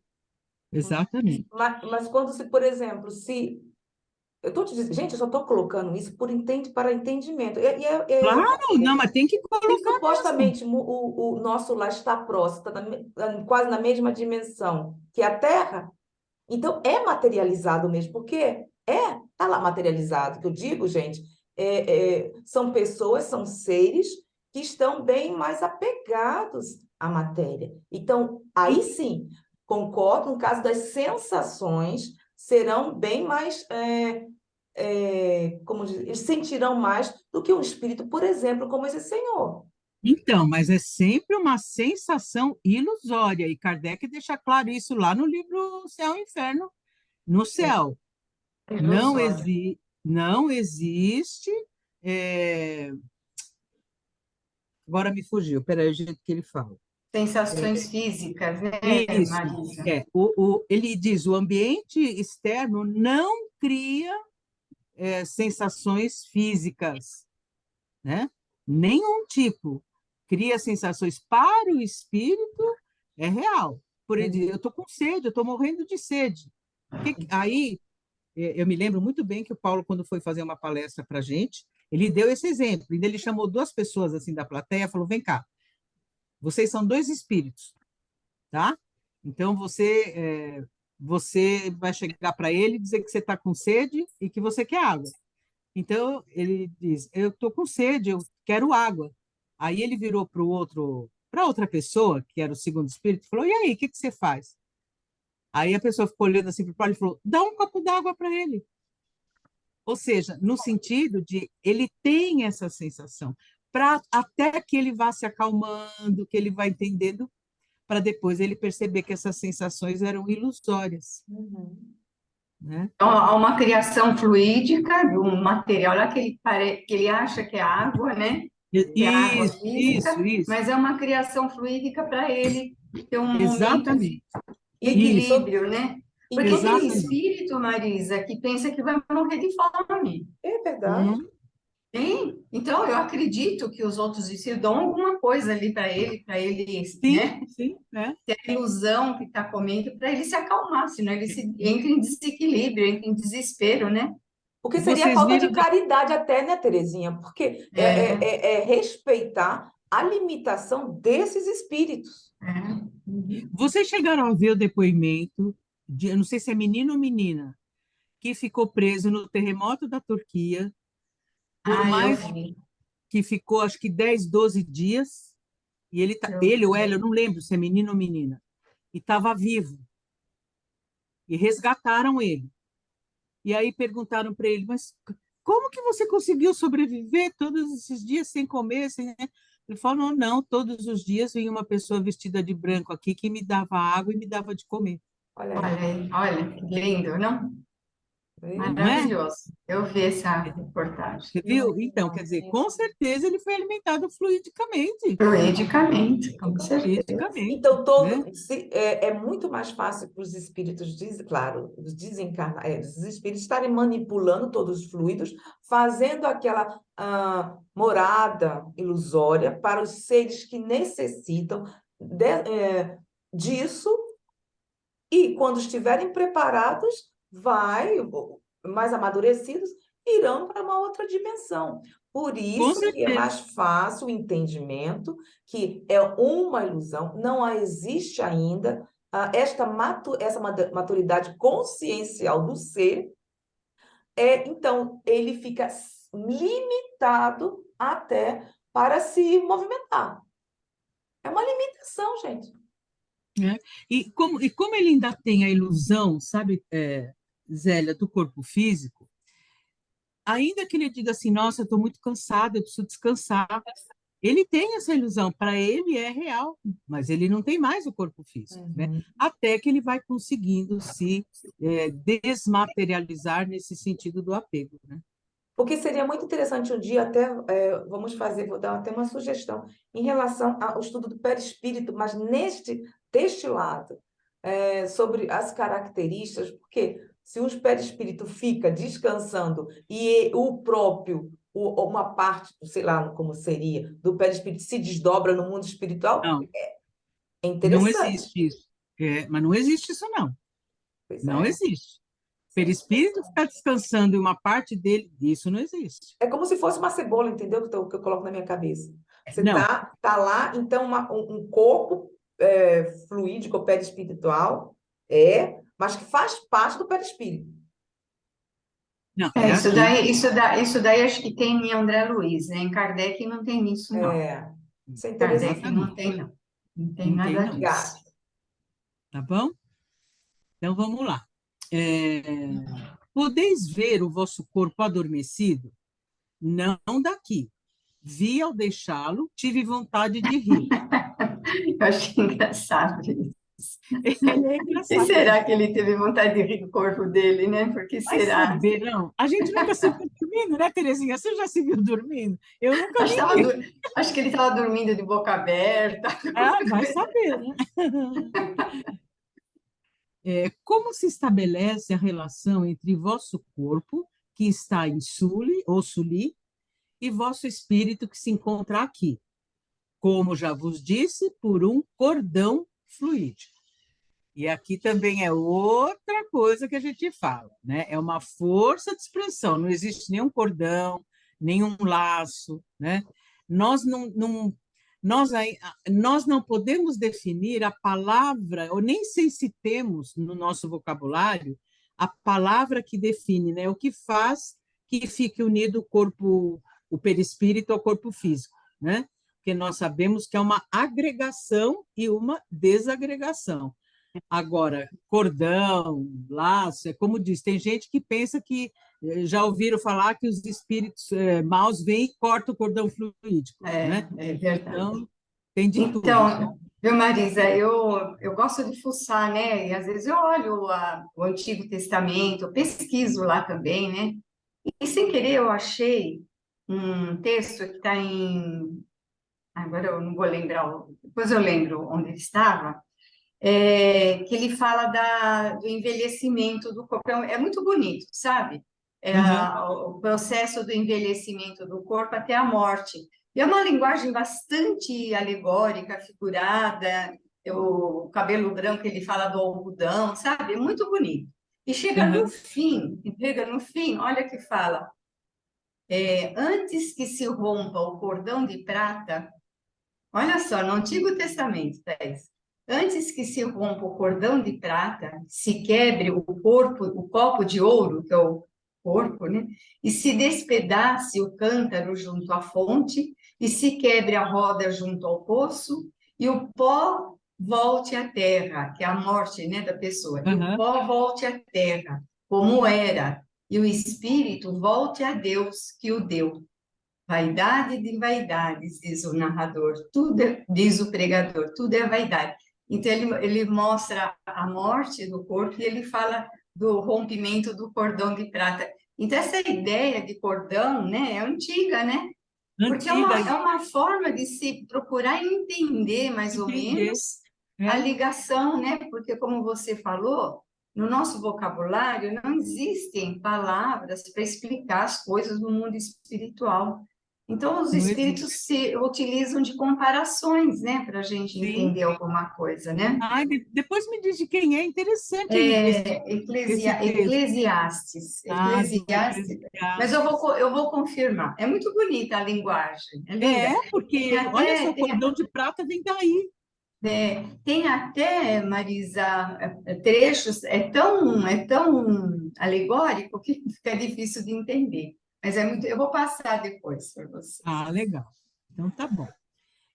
Exatamente. mas quando se, por exemplo, se Eu estou te dizendo, gente, eu só estou colocando isso para entendimento. Claro, não, mas tem que E colocar mesmo. supostamente o nosso lar está próximo, está quase na mesma dimensão que a Terra, então é materializado mesmo, porque está lá materializado. Que eu digo, gente, são pessoas, são seres que estão bem mais apegados à matéria. Então, aí sim, concordo, no caso das sensações, serão bem mais, como dizer, eles sentirão mais do que um espírito, por exemplo, como esse senhor. Então, mas é sempre uma sensação ilusória, e Kardec deixa claro isso lá no livro Céu e Inferno. No céu não, Ilusório. não existe. é, Agora me fugiu, peraí, o jeito que ele fala. Sensações físicas, né, Isso, Marisa? ele diz, o ambiente externo não cria sensações físicas, né? Nenhum tipo. Cria sensações para o espírito, é real. Por exemplo, eu estou com sede, eu estou morrendo de sede. Aí, eu me lembro muito bem que o Paulo, quando foi fazer uma palestra para a gente, ele deu esse exemplo. Ainda ele chamou duas pessoas assim da plateia, falou: vem cá, vocês são dois espíritos, tá? Então você vai chegar para ele e dizer que você está com sede e que você quer água. Então ele diz: eu estou com sede, eu quero água. Aí ele virou para outra pessoa, que era o segundo espírito, e falou: e aí, o que você faz? Aí a pessoa ficou olhando assim para o Paulo e falou: dá um copo d'água para ele. Ou seja, no sentido de ele tem essa sensação, até que ele vá se acalmando, que ele vá entendendo, para depois ele perceber que essas sensações eram ilusórias, Uhum. né? Então, há uma criação fluídica de um material lá que ele acha que é água, né? Que é água Isso, isso, física, isso. mas é uma criação fluídica para ele ter um momento de Exatamente. Isso, equilíbrio, né? Porque tem exatamente. espírito, Marisa, que pensa que vai morrer de fome. É verdade. Hum, Tem? Então, eu acredito que os outros espíritos dão alguma coisa ali para ele, sim, né? sim, né? Ter a ilusão que está comendo, para ele se acalmar, senão ele entra em desequilíbrio, entra em desespero, né? Porque seria Vocês falta de viram, caridade até, né, Terezinha? Porque É, é respeitar a limitação desses espíritos. é. Uhum. vocês chegaram a ver o depoimento de, eu não sei se é menino ou menina, que ficou preso no terremoto da Turquia por Ah, eu mais vi, que ficou, acho que 10, 12 dias, e eu ele ou vi. ela, eu não lembro se é menino ou menina, e estava vivo, e resgataram ele. E aí perguntaram para ele, mas como que você conseguiu sobreviver todos esses dias sem comer? Sem... né? Ele falou, não, não, todos os dias vinha uma pessoa vestida de branco aqui que me dava água e me dava de comer. Olha Olha aí. aí, olha, que lindo, não? Viu? Não é? Maravilhoso. Eu vi essa reportagem. Você viu? Então, quer dizer, com certeza ele foi alimentado fluidicamente. Juridicamente, com certeza. Fluidicamente, Então, né? é muito mais fácil para os espíritos, claro, os espíritos estarem manipulando todos os fluidos, fazendo aquela morada ilusória para os seres que necessitam disso, e quando estiverem preparados, mais amadurecidos, irão para uma outra dimensão. Por Com isso que é certeza. mais fácil o entendimento que é uma ilusão, não existe ainda essa maturidade consciencial do ser, então ele fica limitado até para se movimentar. É uma limitação, gente. Né? E como ele ainda tem a ilusão, sabe, Zélia, do corpo físico, ainda que ele diga assim, nossa, eu estou muito cansado, eu preciso descansar, ele tem essa ilusão, para ele é real, mas ele não tem mais o corpo físico, né? Uhum. Até que ele vai conseguindo se desmaterializar nesse sentido do apego, né? Porque seria muito interessante um dia, até vou dar até uma sugestão, em relação ao estudo do perispírito, mas deste lado, sobre as características, porque se o perispírito fica descansando e o próprio, uma parte, sei lá como seria, do perispírito se desdobra no mundo espiritual, Não, é não interessante. existe isso. Mas não existe isso, não. Pois Não é. existe. Perispírito ficar descansando em uma parte dele, isso não existe. É como se fosse uma cebola, entendeu? Que eu coloco na minha cabeça. Você Não, tá lá, então um corpo fluídico, ou perispiritual, mas que faz parte do perispírito. não, É, é aqui. isso daí acho que tem em André Luiz, né? Em Kardec não tem isso, não. Isso é Kardec interessante. não Exatamente. tem, não. Não tem Não tem, nada não. disso. Tá bom? Então vamos lá. Podeis ver o vosso corpo adormecido? Não daqui. Vi ao deixá-lo, tive vontade de rir. Eu achei engraçado isso. Ele é E engraçado mesmo. será que ele teve vontade de rir do corpo dele, né? Por que Vai será? saber, não. A gente nunca se viu dormindo, né, Terezinha? Você já se viu dormindo? Eu nunca Acho, que vi. tava acho que ele estava dormindo de boca aberta. Ah, vai saber, né? Como se estabelece a relação entre vosso corpo, que está em Suli, ou Suli, e vosso espírito, que se encontra aqui? Como já vos disse, por um cordão fluídico. E aqui também é outra coisa que a gente fala, né? É uma força de expressão, não existe nenhum cordão, nenhum laço, né? Nós nós não podemos definir a palavra, ou nem sei se temos no nosso vocabulário a palavra que define, né? O que faz que fique unido o perispírito ao corpo físico, né? Porque nós sabemos que é uma agregação e uma desagregação. Agora, cordão, laço, é como diz, tem gente que pensa que já ouviram falar que os espíritos maus vêm e cortam o cordão fluídico, né? É verdade. Então, tem de tudo. Então, viu, Marisa, eu gosto de fuçar, né? E às vezes eu olho o Antigo Testamento, eu pesquiso lá também, né? E sem querer eu achei um texto que está em. Agora eu não vou lembrar, depois eu lembro onde ele estava, que ele fala do envelhecimento do corpo. É muito bonito, sabe? Uhum, O processo do envelhecimento do corpo até a morte. E é uma linguagem bastante alegórica, figurada. O cabelo branco, ele fala do algodão, sabe? É muito bonito. E uhum. chega no fim, olha que fala, antes que se rompa o cordão de prata. Olha só, no Antigo Testamento, Thais. Antes que se rompa o cordão de prata, se quebre o copo de ouro, que é o corpo, né? E se despedace o cântaro junto à fonte, e se quebre a roda junto ao poço, e o pó volte à terra, que é a morte, né, da pessoa. E o Uhum. pó volte à terra, como era, e o espírito volte a Deus que o deu. Vaidade de vaidades, diz o narrador, diz o pregador, tudo é vaidade. Então, ele mostra a morte do corpo e ele fala do rompimento do cordão de prata. Então, essa ideia de cordão, né, é antiga, né? Porque Antiga, é uma forma de se procurar entender, mais ou entender, menos, a né? ligação, né? Porque, como você falou, no nosso vocabulário não existem palavras para explicar as coisas do mundo espiritual. Então, os Não existe. espíritos se utilizam de comparações, né, para a gente Sim. entender alguma coisa, né? Ai, depois me diz de quem é interessante esse texto. Ah, dos Eclesiastes, mas Eclesiastes. eu vou confirmar. É muito bonita a linguagem, é linda. Tem Porque, olha só, até, o tem, cordão de prata vem daí. tem até, Marisa, trechos, é tão alegórico que fica difícil de entender. Mas é muito, eu vou passar depois para vocês. Ah, legal. Então tá bom.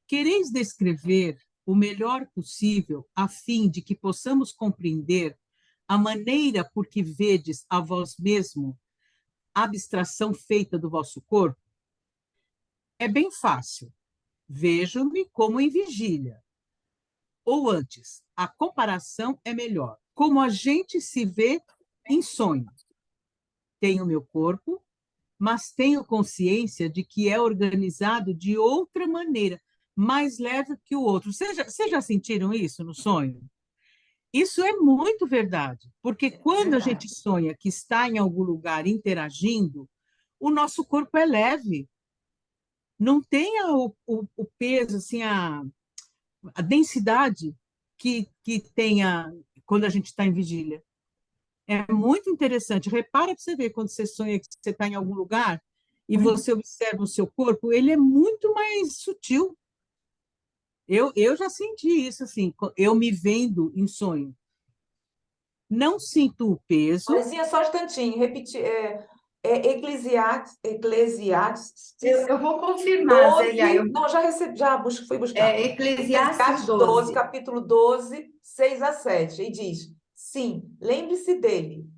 Quereis descrever o melhor possível, a fim de que possamos compreender a maneira por que vedes a vós mesmo a abstração feita do vosso corpo? É bem fácil. Vejo-me como em vigília. Ou antes, a comparação é melhor. Como a gente se vê em sonho. Tenho meu corpo, mas tenho consciência de que é organizado de outra maneira, mais leve que o outro. Vocês já sentiram isso no sonho? Isso é muito verdade, porque É quando a verdade. gente sonha que está em algum lugar interagindo, o nosso corpo é leve, não tem o peso, assim, a densidade que tenha quando a gente está em vigília. É muito interessante. Repara para você ver quando você sonha que você está em algum lugar e você observa o seu corpo, ele é muito mais sutil. Eu já senti isso, assim, eu me vendo em sonho. Não sinto o peso. Marizinha, só um instantinho, repetir. Eclesiastes Eu vou confirmar, 12. Zélia. Não, já recebi, fui buscar. Eclesiastes Eclesiastes 12, 12. capítulo 12, 6 a 7. E diz: Sim, lembre-se dele,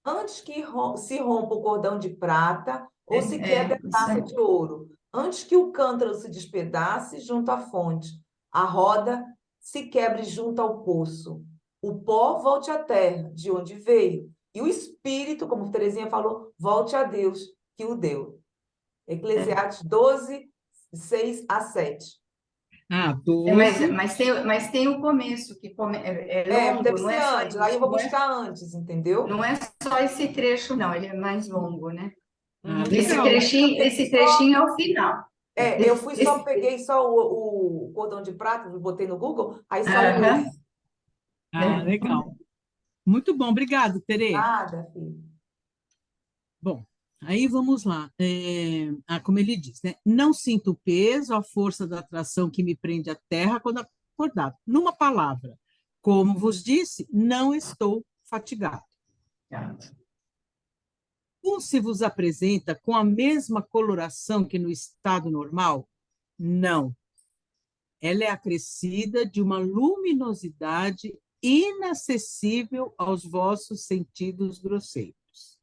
antes que se rompa o cordão de prata ou se quebre a Isso taça aí. de ouro, antes que o cântaro se despedace junto à fonte, a roda se quebre junto ao poço, o pó volte à terra, de onde veio, e o espírito, como Terezinha falou, volte a Deus, que o deu. É. Eclesiastes 12, 6 a 7. Ah, Mas, 12. mas tem o começo, que é longo, Deve não ser é só antes, aí eu isso. vou buscar antes, entendeu? Não é só esse trecho, não, ele é mais longo, né? Ah, Uhum. Esse legal. trechinho, esse trechinho é o final. Eu fui só, peguei só o cordão de prata, botei no Google, aí saiu Aham, esse. Ah, legal. Muito bom, obrigado, Tere. Nada, filho. Bom, aí vamos lá. Como ele diz, né? Não sinto o peso, a força da atração que me prende à terra quando acordado. Numa palavra, como vos disse, não estou fatigado. Ou se vos apresenta com a mesma coloração que no estado normal? Não. Ela é acrescida de uma luminosidade inacessível aos vossos sentidos grosseiros.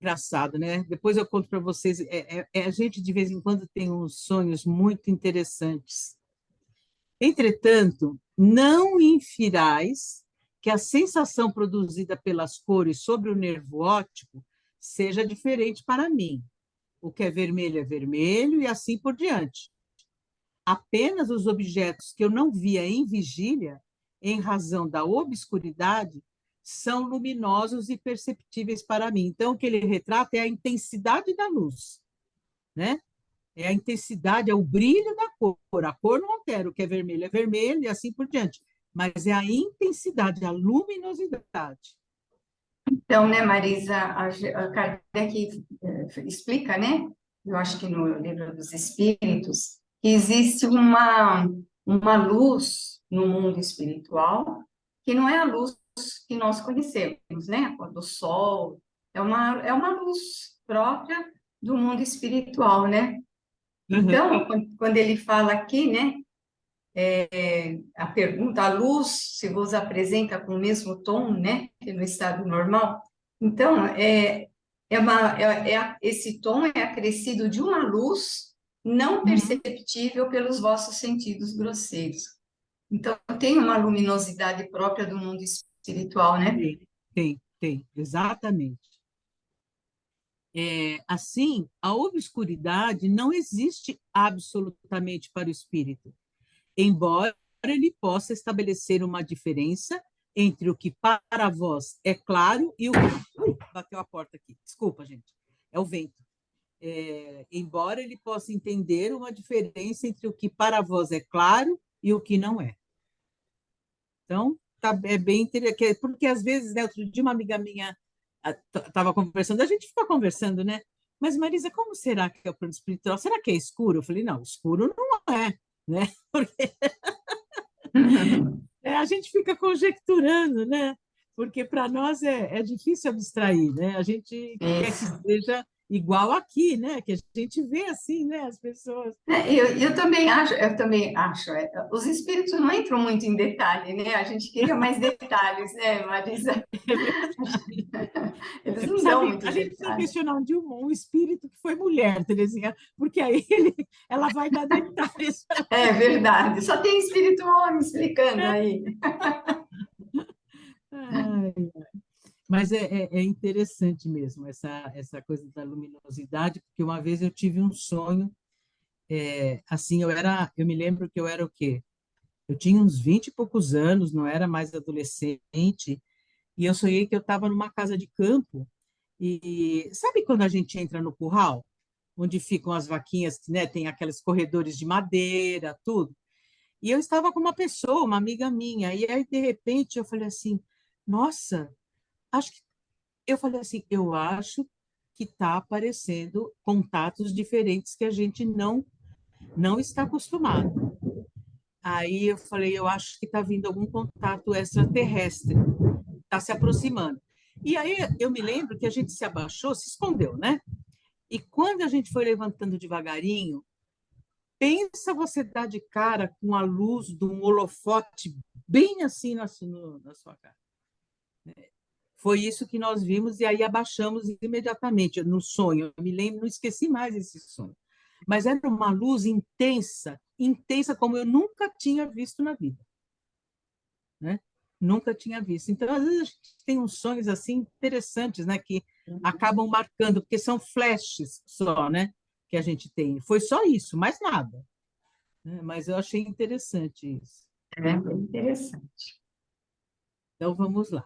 Engraçado, né? Depois eu conto para vocês. A gente, de vez em quando, tem uns sonhos muito interessantes. Entretanto, não infirais que a sensação produzida pelas cores sobre o nervo óptico seja diferente para mim. O que é vermelho e assim por diante. Apenas os objetos que eu não via em vigília, em razão da obscuridade, são luminosos e perceptíveis para mim. Então, o que ele retrata é a intensidade da luz, né? É a intensidade, é o brilho da cor. A cor não altera, o que é vermelho e assim por diante. Mas é a intensidade, a luminosidade. Então, né, Marisa, a Kardec explica, né? Eu acho que no Livro dos Espíritos, que existe uma luz no mundo espiritual que não é a luz que nós conhecemos, né? A cor do sol, é uma luz própria do mundo espiritual, né? Uhum. Então, quando ele fala aqui, né, a pergunta, a luz se vos apresenta com o mesmo tom, né, que no estado normal. Então, esse tom é acrescido de uma luz não Uhum. perceptível pelos vossos sentidos grosseiros. Então, tem uma luminosidade própria do mundo espiritual, né? Tem, exatamente. Assim, a obscuridade não existe absolutamente para o espírito, embora ele possa estabelecer uma diferença entre o que para vós é claro e o que... Ui, bateu a porta aqui. Desculpa, gente. É o vento. Embora ele possa entender uma diferença entre o que para vós é claro e o que não é. Então, é bem interessante, porque às vezes, né, outro dia uma amiga minha estava conversando, a gente fica conversando, né? Mas, Marisa, como será que é o plano espiritual? Será que é escuro? Eu falei, não, escuro não é, né? Porque a gente fica conjecturando, né? Porque para nós é difícil abstrair, né? A gente quer que Isso. seja igual aqui, né? Que a gente vê assim, né? As pessoas. Eu também acho, os espíritos não entram muito em detalhe, né? A gente queria mais detalhes, né, Marisa? É verdade. Eles não dão muito A gente precisa detalhe. questionar um espírito que foi mulher, Terezinha, porque aí ela vai dar detalhes. É verdade. Só tem espírito homem explicando aí. Ai, mas é interessante mesmo essa coisa da luminosidade, porque uma vez eu tive um sonho, assim, eu me lembro que eu era o quê? Eu tinha uns 20 e poucos anos, não era mais adolescente, e eu sonhei que eu estava numa casa de campo, e sabe quando a gente entra no curral? Onde ficam as vaquinhas, né? Tem aqueles corredores de madeira, tudo. E eu estava com uma pessoa, uma amiga minha, e aí, de repente, eu falei assim, nossa, acho que... Eu falei assim, eu acho que está aparecendo contatos diferentes que a gente não está acostumado. Aí eu falei, eu acho que está vindo algum contato extraterrestre, está se aproximando. E aí eu me lembro que a gente se abaixou, se escondeu, né? E quando a gente foi levantando devagarinho, pensa você dar de cara com a luz de um holofote bem assim na sua cara. Foi isso que nós vimos e aí abaixamos imediatamente no sonho. Eu me lembro, não esqueci mais esse sonho. Mas era uma luz intensa, intensa como eu nunca tinha visto na vida, né? Nunca tinha visto. Então, às vezes, a gente tem uns sonhos assim interessantes, né? Que acabam marcando, porque são flashes só, né? Que a gente tem. Foi só isso, mais nada, né? Mas eu achei interessante isso. É bem interessante. Então, vamos lá.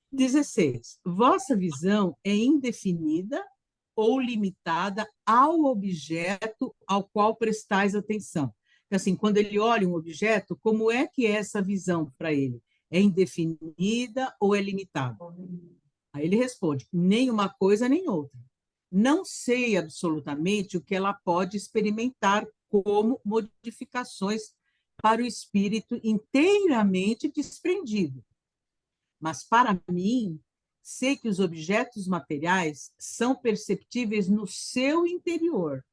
16. Vossa visão é indefinida ou limitada ao objeto ao qual prestais atenção. Assim, quando ele olha um objeto, como é que é essa visão para ele? É indefinida ou é limitada? Aí ele responde: nem uma coisa nem outra. Não sei absolutamente o que ela pode experimentar como modificações para o espírito inteiramente desprendido. Mas, para mim, sei que os objetos materiais são perceptíveis no seu interior,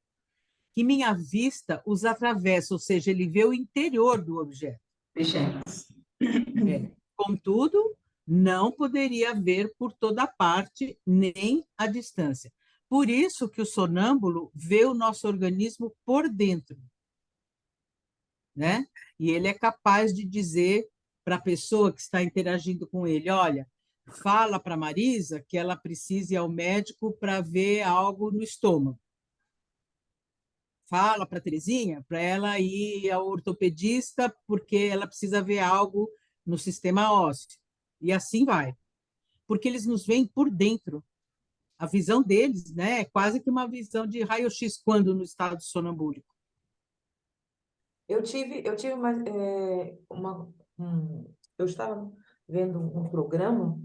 que minha vista os atravessa, ou seja, ele vê o interior do objeto. Objetos. Contudo, não poderia ver por toda parte, nem à distância. Por isso que o sonâmbulo vê o nosso organismo por dentro, né? E ele é capaz de dizer para a pessoa que está interagindo com ele, olha, fala para a Marisa que ela precisa ir ao médico para ver algo no estômago. Fala para a Terezinha para ela ir ao ortopedista porque ela precisa ver algo no sistema ósseo. E assim vai. Porque eles nos veem por dentro. A visão deles, né, é quase que uma visão de raio-x quando no estado sonambúlico. Eu tive eu estava vendo um programa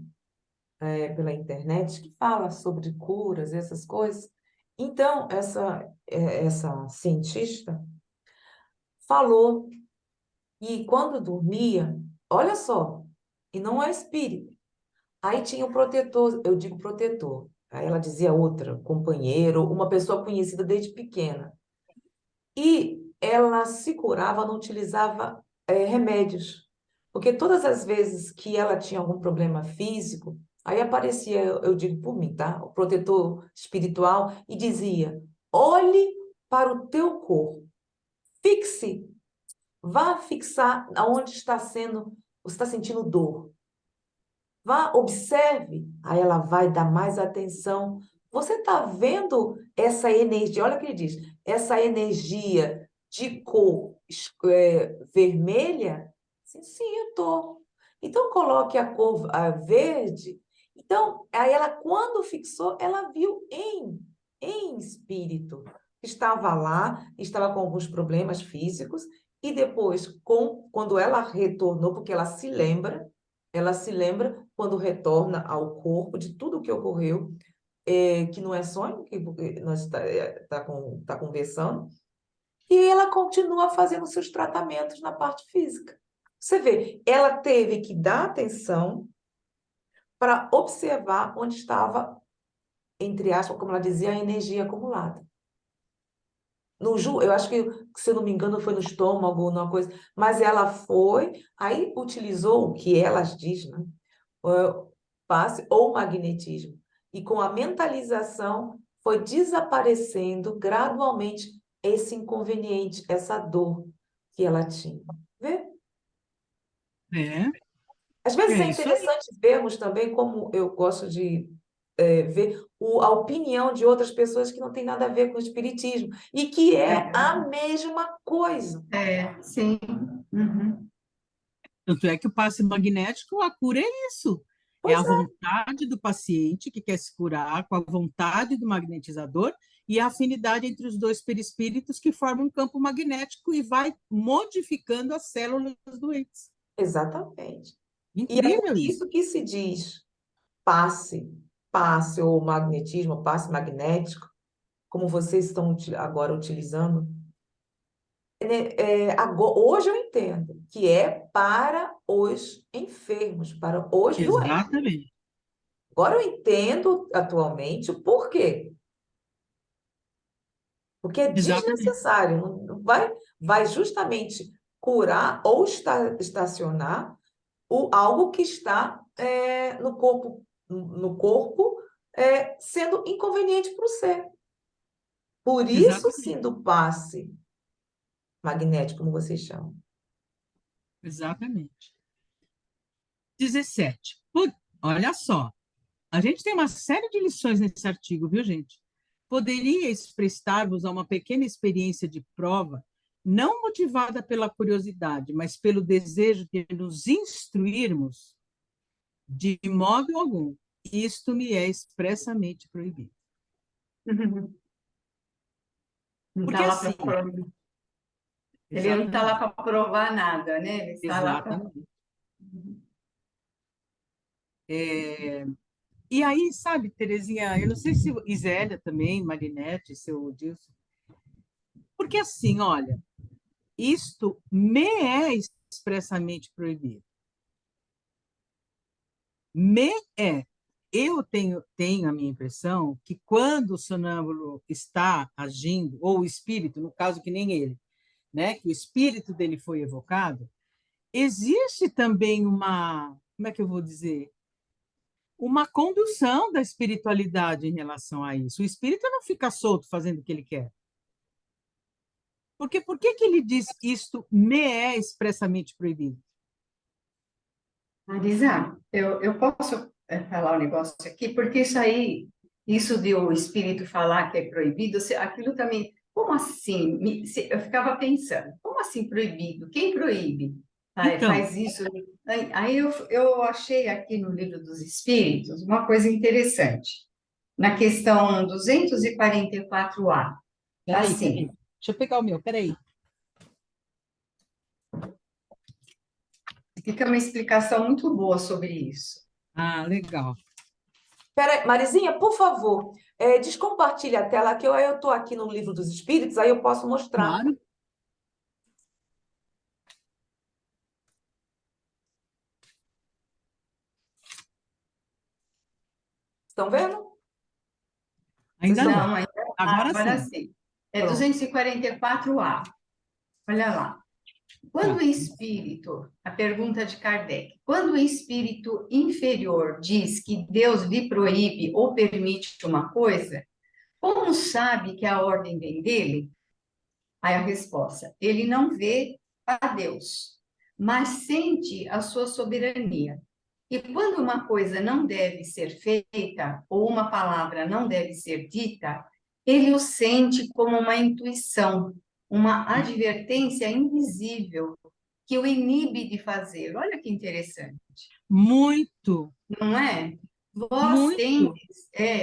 pela internet que fala sobre curas, essas coisas. Então, essa cientista falou que quando dormia, olha só, e não é espírito, aí tinha o protetor, eu digo protetor, aí ela dizia outra, companheiro, uma pessoa conhecida desde pequena. E ela se curava, não utilizava remédios. Porque todas as vezes que ela tinha algum problema físico, aí aparecia, eu digo por mim, tá? O protetor espiritual e dizia: olhe para o teu corpo, fixe, vá fixar aonde está sendo, você está sentindo dor. Vá, observe. Aí ela vai dar mais atenção. Você está vendo essa energia? Olha o que ele diz: essa energia de cor vermelha? Sim, eu estou. Então, coloque a cor verde. Então, aí ela, quando fixou, ela viu em espírito. Estava lá, estava com alguns problemas físicos, e depois, quando ela retornou, porque ela se lembra quando retorna ao corpo de tudo o que ocorreu, que não é sonho, que nós tá conversando, e ela continua fazendo seus tratamentos na parte física. Você vê, ela teve que dar atenção para observar onde estava, entre aspas, como ela dizia, a energia acumulada. Eu acho que, se eu não me engano, foi no estômago, uma coisa, mas ela foi, aí utilizou o que elas dizem, né? Passe ou magnetismo. E com a mentalização foi desaparecendo gradualmente esse inconveniente, essa dor que ela tinha. Vê? É, Às vezes é é isso aí. interessante vermos também, como eu gosto de ver a opinião de outras pessoas que não tem nada a ver com o espiritismo e que é a mesma coisa. Sim. Uhum. Tanto é que o passe magnético, a cura é isso. É Pois a é. vontade do paciente que quer se curar com a vontade do magnetizador e a afinidade entre os dois perispíritos que formam um campo magnético e vai modificando as células doentes. Exatamente. E é por Incrível isso. isso que se diz passe, passe ou magnetismo, passe magnético, como vocês estão agora utilizando. Hoje eu entendo que é para os enfermos, para os doentes. Exatamente. Agora eu entendo atualmente o porquê. Porque é Exatamente. desnecessário, vai justamente curar ou estacionar algo que está no corpo sendo inconveniente para o ser. Por isso, sim, Exatamente. do passe magnético, como vocês chamam. Exatamente. 17. Olha só, a gente tem uma série de lições nesse artigo, viu, gente? Poderia prestar-vos a uma pequena experiência de prova, não motivada pela curiosidade, mas pelo desejo de nos instruirmos de modo algum. Isto me é expressamente proibido. Não Porque está lá para assim, provar. Ele não está lá para provar nada, né? Ele está lá para. exatamente. E aí, sabe, Terezinha, eu não sei se Isélia também, Marinete, seu Dilson, porque assim, olha, isto me é expressamente proibido. Me é. Eu tenho a minha impressão que quando o sonâmbulo está agindo, ou o espírito, no caso que nem ele, né, que o espírito dele foi evocado, existe também como é que eu vou dizer? Uma condução da espiritualidade em relação a isso. O espírito não fica solto fazendo o que ele quer. Porque por que ele diz isto me é expressamente proibido? Marisa, eu posso falar um negócio aqui, porque isso de o espírito falar que é proibido, aquilo também, como assim? Eu ficava pensando, como assim proibido? Quem proíbe? Então, Faz isso. Aí eu achei aqui no Livro dos Espíritos uma coisa interessante. Na questão 244A, peraí. assim, Deixa eu pegar o meu, peraí. fica uma explicação muito boa sobre isso. Ah, legal. Peraí, Marizinha, por favor, descompartilha a tela que eu estou aqui no Livro dos Espíritos, aí eu posso mostrar. Claro. Estão vendo? Ainda Vocês estão não. Não, Agora agora sim. sim. É Pronto. 244A. Olha lá. Quando Tá. o espírito, a pergunta de Kardec, quando o espírito inferior diz que Deus lhe proíbe ou permite uma coisa, como sabe que a ordem vem dele? Aí a resposta: ele não vê a Deus, mas sente a sua soberania. E quando uma coisa não deve ser feita, ou uma palavra não deve ser dita, ele o sente como uma intuição, uma advertência invisível que o inibe de fazer. Olha que interessante, Muito, não é? muito.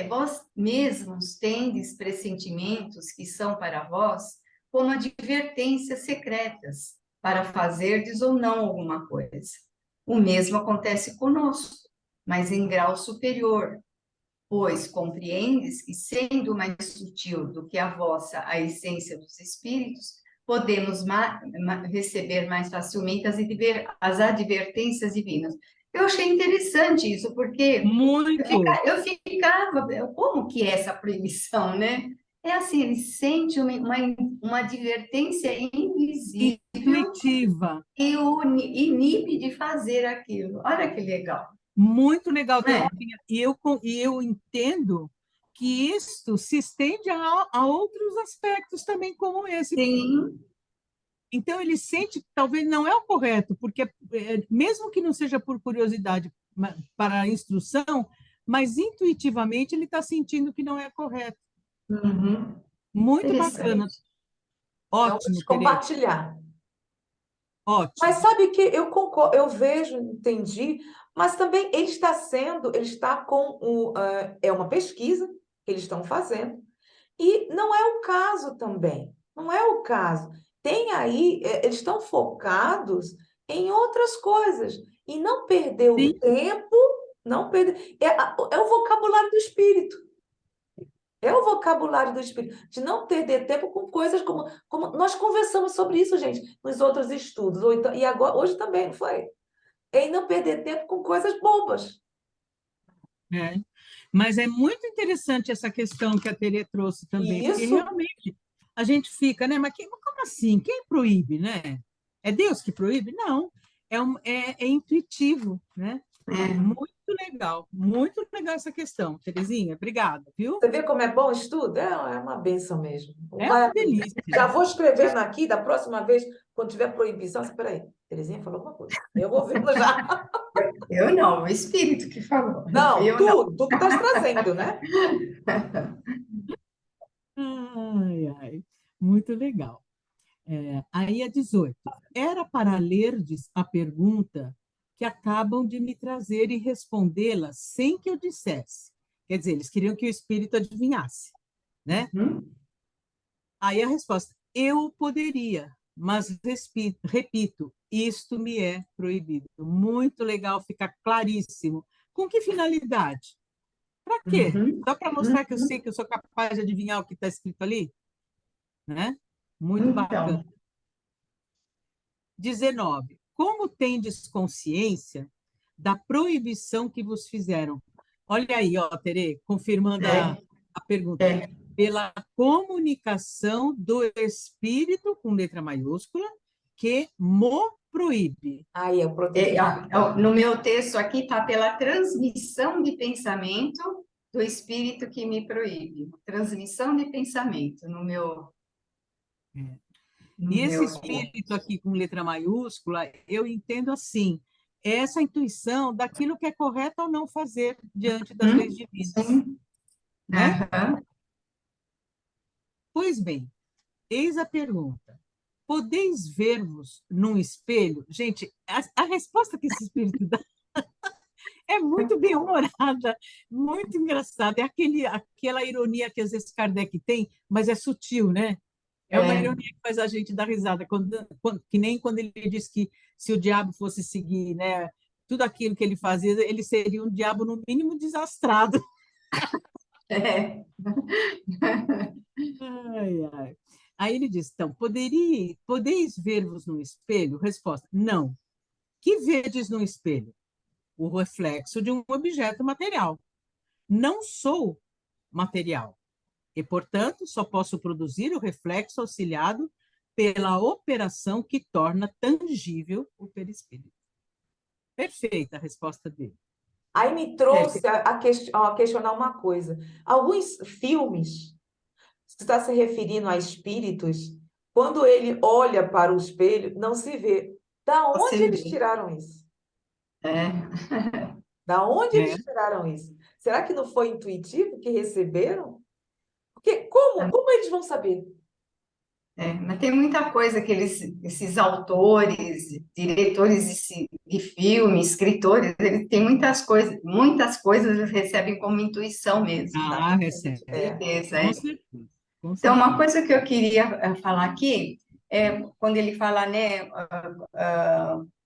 Vós mesmos tendes pressentimentos que são para vós como advertências secretas para fazerdes ou não alguma coisa. O mesmo acontece conosco, mas em grau superior, pois compreendes que, sendo mais sutil do que a vossa a essência dos espíritos, podemos receber mais facilmente as advertências divinas. Eu achei interessante isso, porque Muito eu ficava, como que é essa proibição, né? É assim, ele sente uma advertência invisível intuitiva. e o inibe de fazer aquilo. Olha que legal, Muito legal, né? Terezinha. E eu entendo que isto se estende a outros aspectos também, como esse. Sim. Então, ele sente que talvez não é o correto, porque, mesmo que não seja por curiosidade para a instrução, mas intuitivamente ele está sentindo que não é correto. Uhum. Muito bacana. Interessante. Então, vou Ótimo, Tereza. compartilhar. Mas Ótimo. sabe que eu concordo, eu vejo, entendi, mas também ele está com é uma pesquisa que eles estão fazendo, E não é o caso também. Não é o caso. Tem aí, eles estão focados em outras coisas. E não perder o Sim, tempo, não perder. É o vocabulário do espírito. É o vocabulário do espírito. De não perder tempo com coisas como nós conversamos sobre isso, gente, nos outros estudos. Ou então, e agora, hoje também, não foi? Em não perder tempo com coisas bobas. é. Mas é muito interessante essa questão que a Terê trouxe também, E porque isso, realmente a gente fica, né? Mas como assim? Quem proíbe, né? É Deus que proíbe? Não, é intuitivo, né? É, Muito legal essa questão, Terezinha, obrigada, viu? você vê como é bom o estudo? É uma benção mesmo. É Vai uma abrir. delícia. Já vou escrevendo aqui, da próxima vez, quando tiver proibição, espera aí, Terezinha falou alguma coisa. Eu vou vendo já. eu não, o espírito que falou, não fui Não, eu, não. tu que estás trazendo, né? Ai, ai, muito legal. Aí é 18. Era para lerdes a pergunta que acabam de me trazer e respondê-la sem que eu dissesse. Quer dizer, eles queriam que o espírito adivinhasse, né? Hum? Aí a resposta: eu poderia, mas repito, isto me é proibido. Muito legal, fica claríssimo. Com que finalidade? Para quê? Uhum, Só para mostrar que eu sei uhum. que eu sou capaz de adivinhar o que está escrito ali, né? Muito bacana. Então, 19. Como tendes consciência da proibição que vos fizeram? Olha aí, ó, Tere, confirmando é, a pergunta. é. Pela comunicação do Espírito, com letra maiúscula, que mo proíbe. Aí, é o protetor. No meu texto aqui está pela transmissão de pensamento do espírito que me proíbe. Transmissão de pensamento no meu, no E esse meu aqui. espírito aqui com letra maiúscula, eu entendo assim, é essa intuição daquilo que é correto ou não fazer diante das leis divinas, Sim. né? Aham. Pois bem, eis a pergunta. Podeis ver-vos num espelho? Gente, a resposta que esse espírito dá é muito bem-humorada, muito engraçada. É aquela ironia que às vezes Kardec tem, mas é sutil, né? É uma É, ironia que faz a gente dar risada, que nem quando ele diz que se o diabo fosse seguir, né, tudo aquilo que ele fazia, ele seria um diabo, no mínimo, desastrado. é. Ai, ai. Aí ele diz, então, podeis ver-vos no espelho? Resposta, não. Que vedes no espelho? O reflexo de um objeto material. Não sou material e, portanto, só posso produzir o reflexo auxiliado pela operação que torna tangível o perispírito. Perfeita a resposta dele. Aí me Perfeito. trouxe a questionar uma coisa. Alguns filmes, se está se referindo a espíritos, quando ele olha para o espelho, não se vê. Da onde Você eles vê. tiraram isso? É, Da onde É, eles tiraram isso? Será que não foi intuitivo que receberam? Porque como eles vão saber? mas tem muita coisa que esses autores, diretores de filme, escritores, eles têm muitas coisas eles recebem como intuição mesmo, dá para ter recebe. certeza. Com É. certeza. Com Então, uma certeza. coisa que eu queria falar aqui é quando ele fala, né,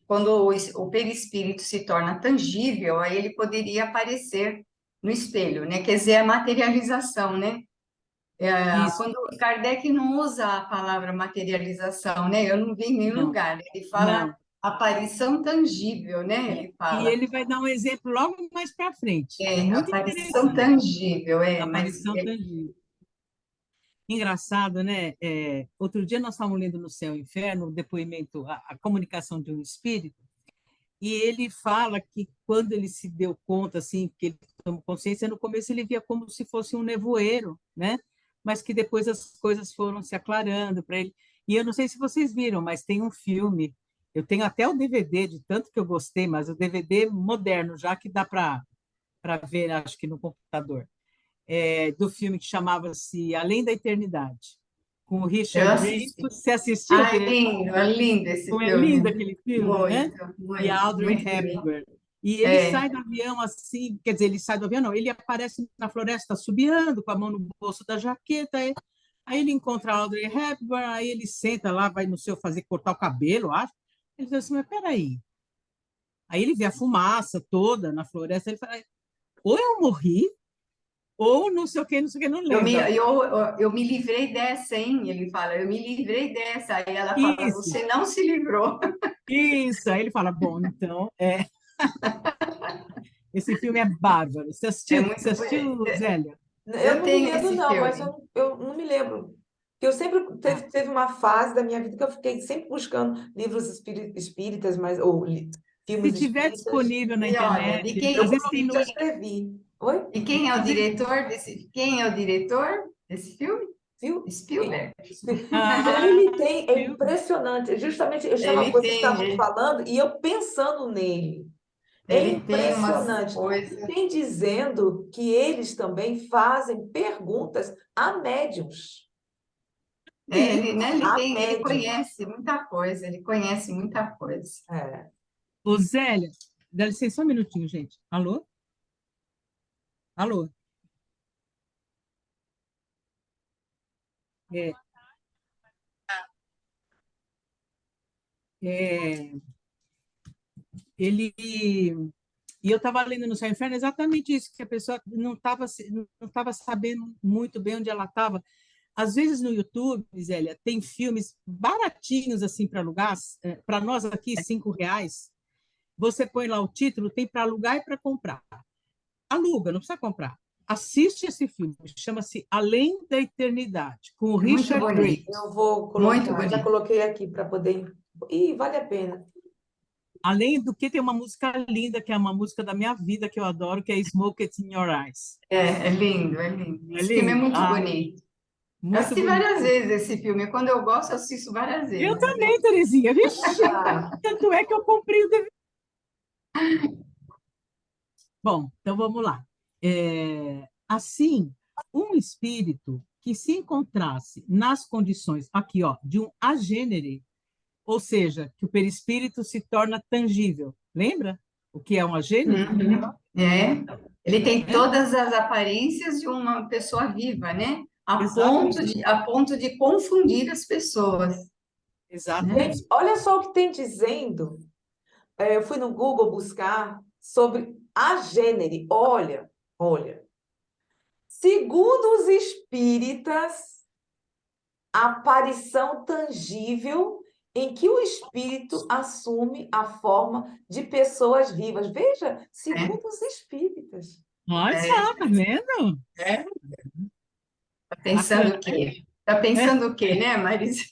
quando o perispírito se torna tangível, aí ele poderia aparecer no espelho, né? Quer dizer, a materialização, né? Isso. Quando Kardec não usa a palavra materialização, né? Eu não vi em nenhum Não, lugar. Ele fala não. aparição tangível, né? É. Ele E fala, ele vai dar um exemplo logo mais para frente. Muito aparição interessante. tangível, mas Aparição tangível. Engraçado, né? Outro dia nós estávamos lendo no Céu e Inferno o depoimento, a comunicação de um espírito, e ele fala que quando ele se deu conta, assim, que ele tomou consciência, no começo ele via como se fosse um nevoeiro, né? Mas que depois as coisas foram se aclarando para ele. E eu não sei se vocês viram, mas tem um filme, eu tenho até o DVD, de tanto que eu gostei, mas o DVD moderno, já que dá para ver, acho que no computador, do filme que chamava-se Além da Eternidade, com o eu Richard assisti. Dreyfuss. Você assistiu Ah, aquele? é lindo esse Como é lindo filme. aquele filme, né? Muito, E a muito, Audrey muito bonito. Hepburn. E ele É, sai do avião assim, quer dizer, ele sai do avião, não, ele aparece na floresta subiando, com a mão no bolso da jaqueta, aí ele encontra a Audrey Hepburn, aí ele senta lá, vai no seu fazer cortar o cabelo, acho. Ele diz assim, mas peraí. Aí ele vê a fumaça toda na floresta, ele fala, ou eu morri, ou não sei o que, não eu me, lembra. eu me livrei dessa, hein? Ele fala, eu me livrei dessa. Aí ela fala, Isso, você não se livrou. isso. Aí ele fala, bom, então, esse filme é bárbaro. É Você muito. assistiu, Zélia? Eu Eu não me tenho lembro, esse não, mas filme. eu não me lembro. Eu sempre Ah, teve uma fase da minha vida que eu fiquei sempre buscando livros espíritas, mas, ou se filmes tiver espíritas. disponível na E olha, internet, Eu às vezes tem coloquei, no, já escrevi. Oi? e quem é o às vezes, diretor desse, quem é o diretor desse filme? Viu? Spielberg. Ele tem, é viu? impressionante. Justamente, eu estava, Ele vocês tem, estavam falando e eu pensando nele. É ele tem umas impressionante. E coisas. tem dizendo que eles também fazem perguntas a médiums. É, ele, né, A ele médiums. conhece muita coisa, ele conhece muita coisa. É. Ô, Zélia, dá licença só um minutinho, gente. Alô? Alô? É, é, ele... E eu estava lendo no Céu e Inferno exatamente isso, que a pessoa não estava sabendo muito bem onde ela estava. Às vezes no YouTube, Zélia, tem filmes baratinhos assim para alugar, para nós aqui, R$ 5. Você põe lá o título, tem para alugar e para comprar. Aluga, não precisa comprar. Assiste esse filme, chama-se Além da Eternidade, com o É muito Richard Drake. bonito, Eu vou muito colocar, já bonito. coloquei aqui para poder. Ih, vale a pena. Além do que tem uma música linda, que é uma música da minha vida, que eu adoro, que é Smoke It in Your Eyes. É, é lindo, é lindo. É Esse filme é lindo. muito Ah, bonito. Eu muito assisti várias bonitinho. vezes esse filme. Quando eu gosto, eu assisto várias Eu vezes. também, Terezinha. Vixe, Ah, tanto é que eu comprei o DVD. Bom, então vamos lá. Assim, um espírito que se encontrasse nas condições, aqui, ó, de um agênere, ou seja, que o perispírito se torna tangível. Lembra o que é um agênere? Uhum. É. Ele tem Né? todas as aparências de uma pessoa viva, né? Exatamente. A ponto de confundir as pessoas, né? gente, Exatamente. olha só o que tem dizendo. Eu fui no Google buscar sobre a gênero. Olha, olha. Segundo os espíritas, a aparição tangível em que o espírito assume a forma de pessoas vivas. Veja, É, segundo os espíritas. Olha é, só, tá vendo? é. Tá Bacana, pensando o quê? Tá né? pensando o quê, né, Marisa?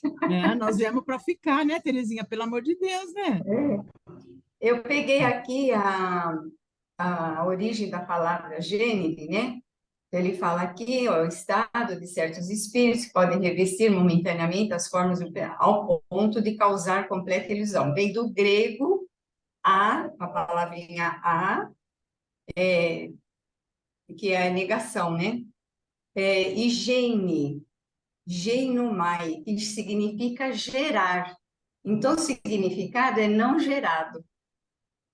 Nós viemos para ficar, né, Terezinha? Pelo amor de Deus, né? Eu peguei aqui a origem da palavra gênero, né? Ele fala aqui, ó, o estado de certos espíritos que podem revestir momentaneamente as formas ao ponto de causar completa ilusão. Vem do grego a palavrinha a, que é a negação, né? E gene, genomai, que significa gerar. Então, o significado é não gerado,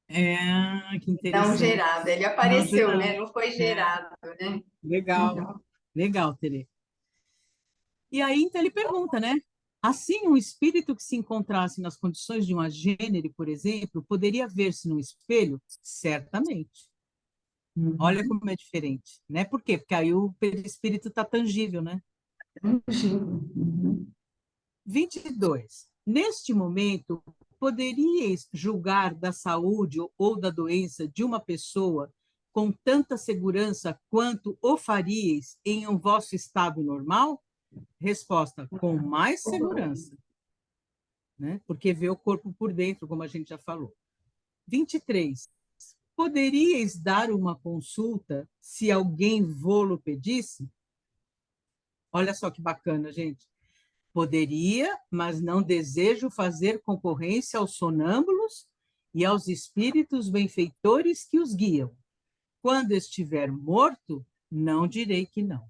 Que não interessante. gerado. Ele Não, apareceu, geral. né? Não foi É, gerado, né? legal, Então, legal, Tere. E aí, então, ele pergunta, né? Assim, um espírito que se encontrasse nas condições de um agênere, por exemplo, poderia ver-se no espelho? Certamente. Olha uhum. como é diferente, né? Por quê? Porque aí o perispírito está tangível, né? Uhum. 22. Neste momento, poderíeis julgar da saúde ou da doença de uma pessoa com tanta segurança quanto o faríeis em um vosso estado normal? Resposta: com mais segurança, né? Porque vê o corpo por dentro, como a gente já falou. 23. Poderíeis dar uma consulta se alguém vô-lo pedisse? Olha só que bacana, gente. Poderia, mas não desejo fazer concorrência aos sonâmbulos e aos espíritos benfeitores que os guiam. Quando estiver morto, não direi que não.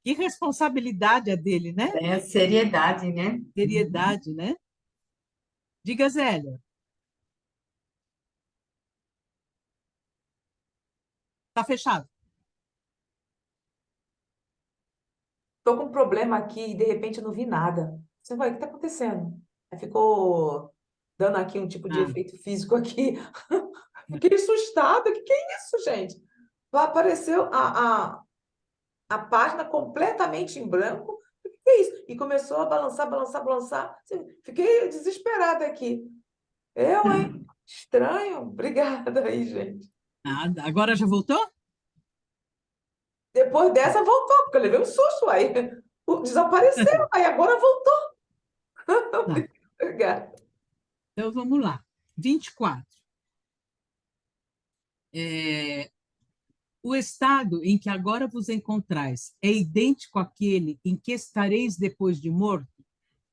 Que responsabilidade é dele, né? É a seriedade, né? Seriedade, né? Diga, Zélia. Tá fechado. Tô com um problema aqui e de repente eu não vi nada. Você vai, o que está acontecendo? Aí ficou dando aqui um tipo de Ah, efeito físico aqui. Fiquei assustada. O que é isso, gente? Apareceu a página completamente em branco. O que é isso? E começou a balançar, balançar, balançar. Assim, fiquei desesperada aqui. Hein? Estranho. Obrigada aí, gente. nada. Agora já voltou? Depois dessa voltou, porque eu levei um susto aí. Desapareceu, aí agora voltou. Tá. Obrigada. Então vamos lá. 24. O estado em que agora vos encontrais é idêntico àquele em que estareis depois de morto?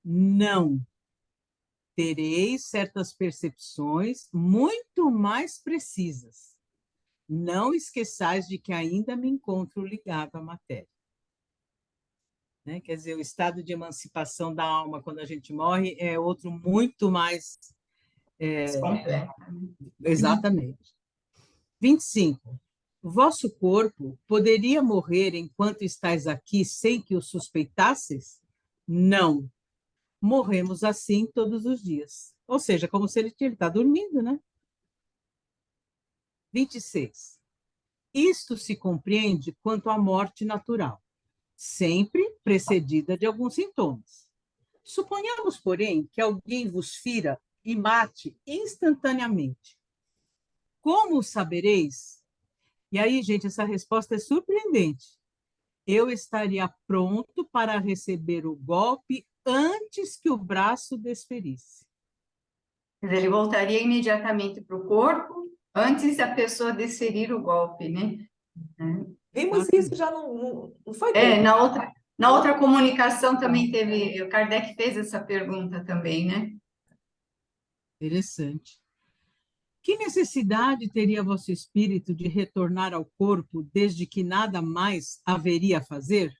Não. Tereis certas percepções muito mais precisas. Não esqueçais de que ainda me encontro ligado à matéria. Né? Quer dizer, o estado de emancipação da alma quando a gente morre é outro muito mais... Completo. Exatamente. 25. Vosso corpo poderia morrer enquanto estáis aqui sem que o suspeitasseis? Não. Morremos assim todos os dias. Ou seja, como se ele está dormindo, né? 26. Isto se compreende quanto à morte natural, sempre precedida de alguns sintomas. Suponhamos, porém, que alguém vos fira e mate instantaneamente. Como sabereis? E aí, gente, essa resposta é surpreendente. Eu estaria pronto para receber o golpe antes que o braço desferisse. Quer dizer, ele voltaria imediatamente para o corpo antes da pessoa desferir o golpe, né? Vimos isso já não foi tempo. Na outra comunicação também teve, o Kardec fez essa pergunta também, né? Interessante. Que necessidade teria vosso espírito de retornar ao corpo desde que nada mais haveria a fazer?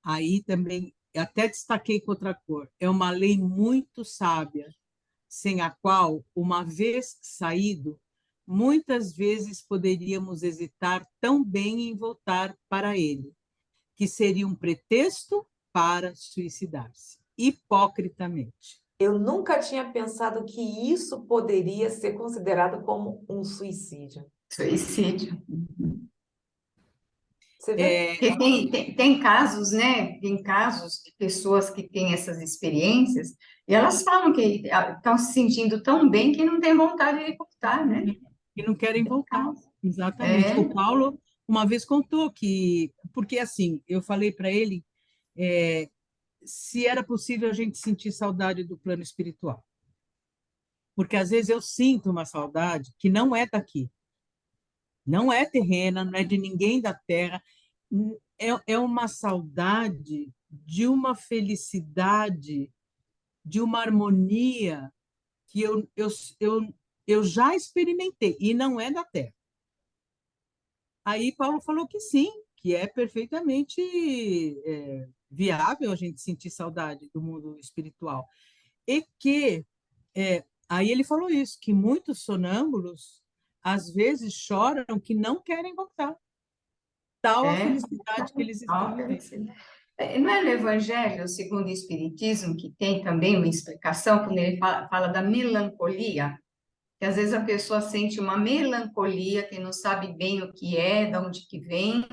Aí também, até destaquei com outra cor, é uma lei muito sábia, sem a qual, uma vez saído, muitas vezes poderíamos hesitar tão bem em voltar para ele, que seria um pretexto para suicidar-se, hipocritamente. Eu nunca tinha pensado que isso poderia ser considerado como um suicídio. Suicídio. Você vê? Porque tem casos, né? Tem casos de pessoas que têm essas experiências e elas falam que estão se sentindo tão bem que não têm vontade de voltar, né? E não querem voltar. Exatamente. É, O Paulo uma vez contou que, porque assim, eu falei para ele se era possível a gente sentir saudade do plano espiritual. Porque às vezes eu sinto uma saudade que não é daqui, não é terrena, não é de ninguém da terra, é uma saudade de uma felicidade, de uma harmonia que eu já experimentei, e não é da terra. Aí Paulo falou que sim, que é perfeitamente viável a gente sentir saudade do mundo espiritual. E que, aí ele falou isso, que muitos sonâmbulos às vezes choram que não querem voltar. Tal a é. felicidade que eles estão vivendo. Não é no Evangelho, segundo o Espiritismo, que tem também uma explicação, quando ele fala da melancolia, que às vezes a pessoa sente uma melancolia, que não sabe bem o que é, de onde que vem,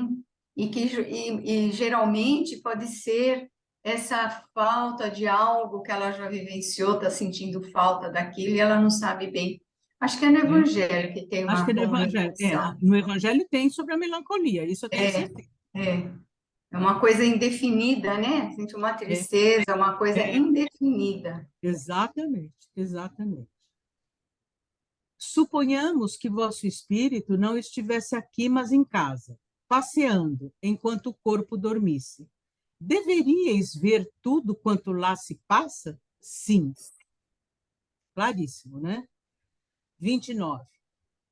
e geralmente pode ser essa falta de algo que ela já vivenciou, está sentindo falta daquilo e ela não sabe bem. Acho que é no Evangelho que tem Acho que uma no Evangelho, comunicação. no Evangelho tem sobre a melancolia, isso eu tenho É, certeza. é. É uma coisa indefinida, né? Sente uma É, tristeza, uma coisa é, indefinida. exatamente, exatamente. Suponhamos que vosso espírito não estivesse aqui, mas em casa, passeando, enquanto o corpo dormisse. Deveríeis ver tudo quanto lá se passa? Sim. Claríssimo, né? 29.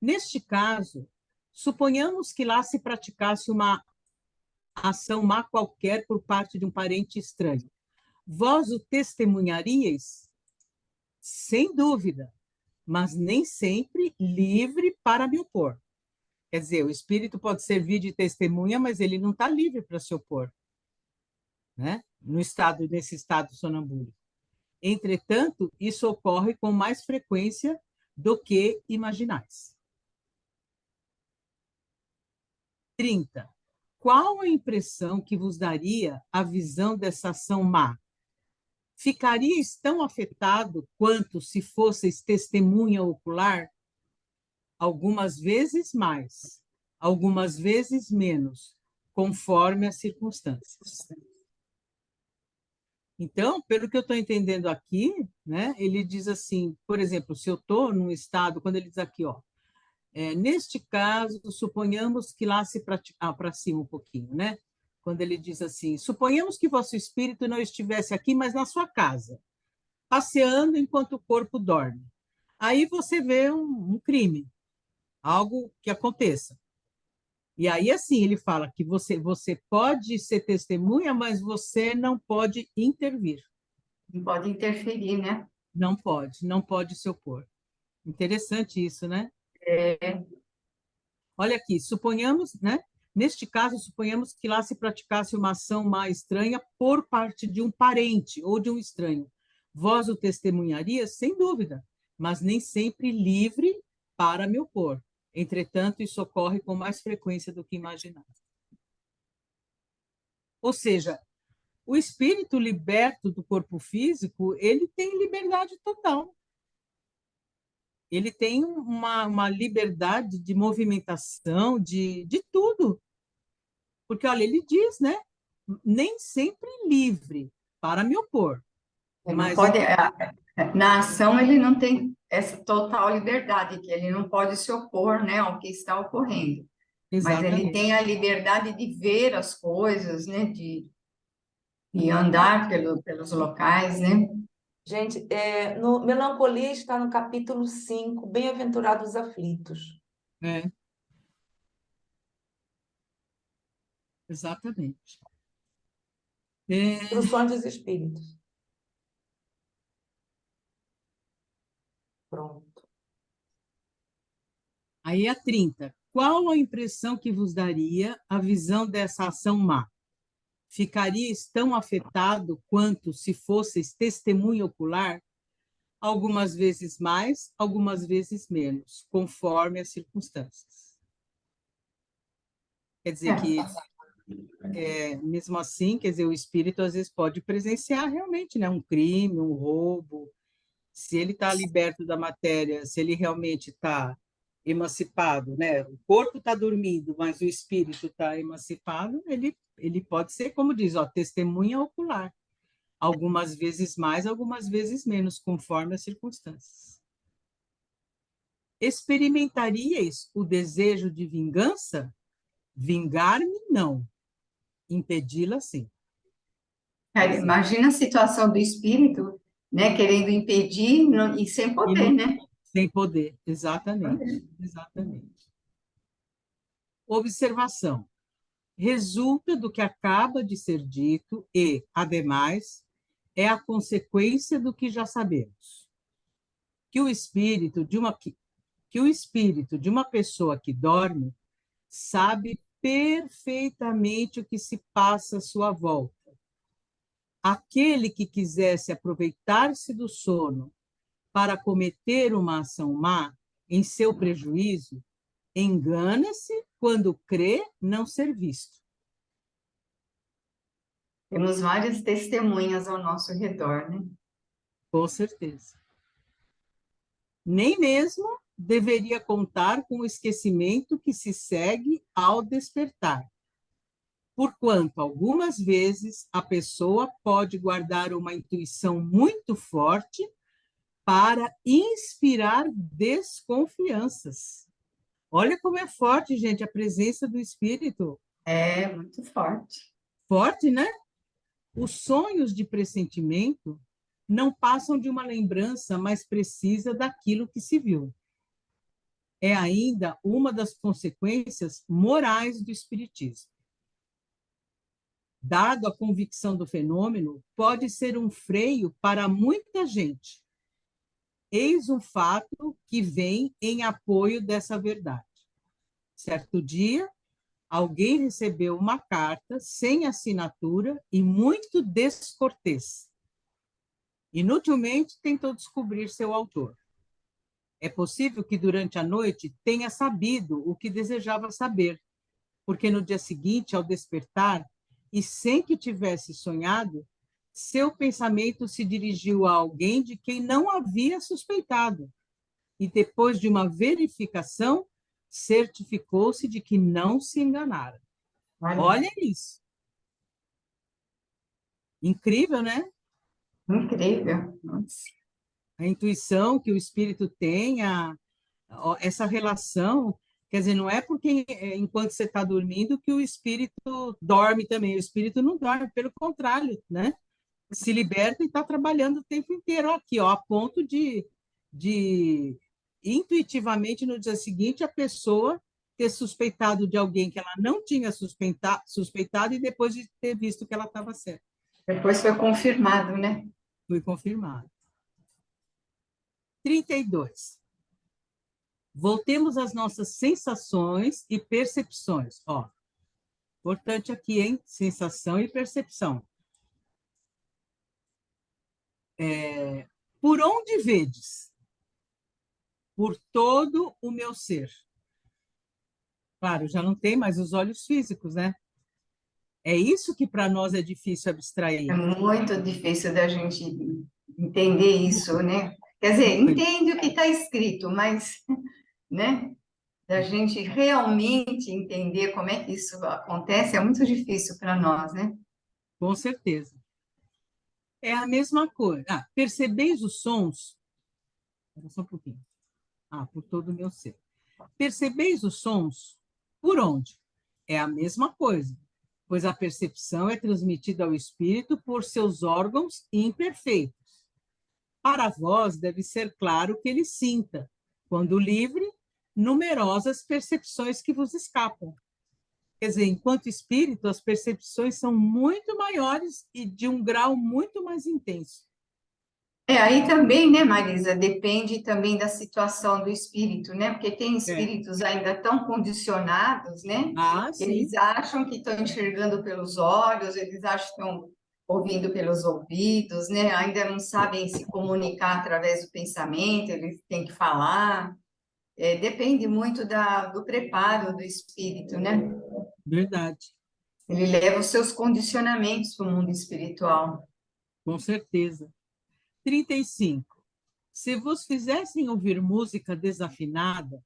Neste caso, suponhamos que lá se praticasse uma ação má qualquer por parte de um parente estranho. Vós o testemunharíeis? Sem dúvida, mas nem sempre livre para me opor. Quer dizer, o espírito pode servir de testemunha, mas ele não está livre para se opor, né? Nesse estado sonambúlico. Entretanto, isso ocorre com mais frequência do que imaginais. 30. Qual a impressão que vos daria a visão dessa ação má? Ficarias tão afetado quanto se fosseis testemunha ocular? Algumas vezes mais, algumas vezes menos, conforme as circunstâncias. Então, pelo que eu estou entendendo aqui, né, ele diz assim, por exemplo, se eu estou num estado, quando ele diz aqui, ó, neste caso, suponhamos que lá se pratica, para cima um pouquinho, né? Quando ele diz assim, suponhamos que vosso espírito não estivesse aqui, mas na sua casa, passeando enquanto o corpo dorme. Aí você vê um crime, algo que aconteça. E aí, assim, ele fala que você pode ser testemunha, mas você não pode intervir. Não pode interferir, né? Não pode se opor. Interessante isso, né? É, Olha aqui, suponhamos, né? Neste caso, suponhamos que lá se praticasse uma ação má estranha por parte de um parente ou de um estranho. Vós o testemunharias, sem dúvida, mas nem sempre livre para me opor. Entretanto, isso ocorre com mais frequência do que imaginava. Ou seja, o espírito liberto do corpo físico, ele tem liberdade total. Ele tem uma liberdade de movimentação, de tudo. Porque, olha, ele diz, né? Nem sempre livre para me opor. ele não Mas pode, na ação ele não tem essa total liberdade, que ele não pode se opor, né, ao que está ocorrendo. Mas ele exatamente. tem a liberdade de ver as coisas, né, de andar pelos locais, né? Gente, no Melancolia está no capítulo 5, Bem-aventurados os aflitos. É, exatamente. É, Instruções dos Espíritos. Pronto. aí a 30. Qual a impressão que vos daria a visão dessa ação má? Ficarias tão afetado quanto se fosseis testemunha ocular? Algumas vezes mais, algumas vezes menos, conforme as circunstâncias. Quer dizer que, mesmo assim, quer dizer, o espírito às vezes pode presenciar realmente, né, um crime, um roubo. Se ele está liberto da matéria, se ele realmente está emancipado, né? O corpo está dormindo, mas o espírito está emancipado, ele pode ser, como diz, ó, testemunha ocular. Algumas vezes mais, algumas vezes menos, conforme as circunstâncias. Experimentaríeis o desejo de vingança? Vingar-me, não. Impedi-la, sim. Quer dizer, Imagina a situação do espírito, né, querendo impedir e sem e poder, não, né? sem poder, exatamente. Exatamente. Observação. Resulta do que acaba de ser dito e, ademais, é a consequência do que já sabemos. Que o espírito de uma pessoa que dorme sabe perfeitamente o que se passa à sua volta. Aquele que quisesse aproveitar-se do sono para cometer uma ação má em seu prejuízo, engana-se quando crê não ser visto. Temos várias testemunhas ao nosso redor, né? Com certeza. Nem mesmo deveria contar com o esquecimento que se segue ao despertar, porquanto algumas vezes a pessoa pode guardar uma intuição muito forte para inspirar desconfianças. Olha como é forte, gente, a presença do espírito. É muito forte. Forte, né? Os sonhos de pressentimento não passam de uma lembrança mais precisa daquilo que se viu. É ainda uma das consequências morais do espiritismo. Dado a convicção do fenômeno, pode ser um freio para muita gente. Eis um fato que vem em apoio dessa verdade. Certo dia, alguém recebeu uma carta sem assinatura e muito descortês. Inutilmente tentou descobrir seu autor. É possível que durante a noite tenha sabido o que desejava saber, porque no dia seguinte, ao despertar, e sem que tivesse sonhado, seu pensamento se dirigiu a alguém de quem não havia suspeitado, e depois de uma verificação, certificou-se de que não se enganara. Olha isso. Incrível, né? incrível. Nossa. A intuição que o espírito tem, essa relação, quer dizer, não é porque enquanto você está dormindo que o espírito dorme também, o espírito não dorme, pelo contrário, né? Se liberta e está trabalhando o tempo inteiro aqui, ó, a ponto de intuitivamente no dia seguinte a pessoa ter suspeitado de alguém que ela não tinha suspeitado e depois de ter visto que ela estava certa. Depois foi confirmado, né? Foi confirmado. 32. Voltemos às nossas sensações e percepções. Ó, importante aqui, hein? Sensação e percepção. Por onde vedes? Por todo o meu ser. Claro, já não tem mais os olhos físicos, né? É isso que para nós é difícil É abstrair. muito difícil da gente entender isso, né? Quer dizer, Muito, entende o que está escrito, mas, né? Da gente realmente entender como é que isso acontece é muito difícil para nós, né? com certeza. É a mesma coisa. Percebeis os sons? Espera só um pouquinho. Por todo o meu ser. Percebeis os sons? Por onde? É a mesma coisa, pois a percepção é transmitida ao espírito por seus órgãos imperfeitos. Para vós deve ser claro que ele sinta, quando livre, numerosas percepções que vos escapam. Quer dizer, enquanto espírito, as percepções são muito maiores e de um grau muito mais intenso. Aí também, né, Marisa, depende também da situação do espírito, né? Porque tem É. espíritos ainda tão condicionados, né? Sim, Eles acham que estão enxergando pelos olhos, eles acham que estão ouvindo pelos ouvidos, né? Ainda não sabem se comunicar através do pensamento, eles têm que falar. Depende muito do preparo do espírito, né? verdade, Ele leva os seus condicionamentos para o mundo espiritual. com certeza. 35. Se vos fizessem ouvir música desafinada,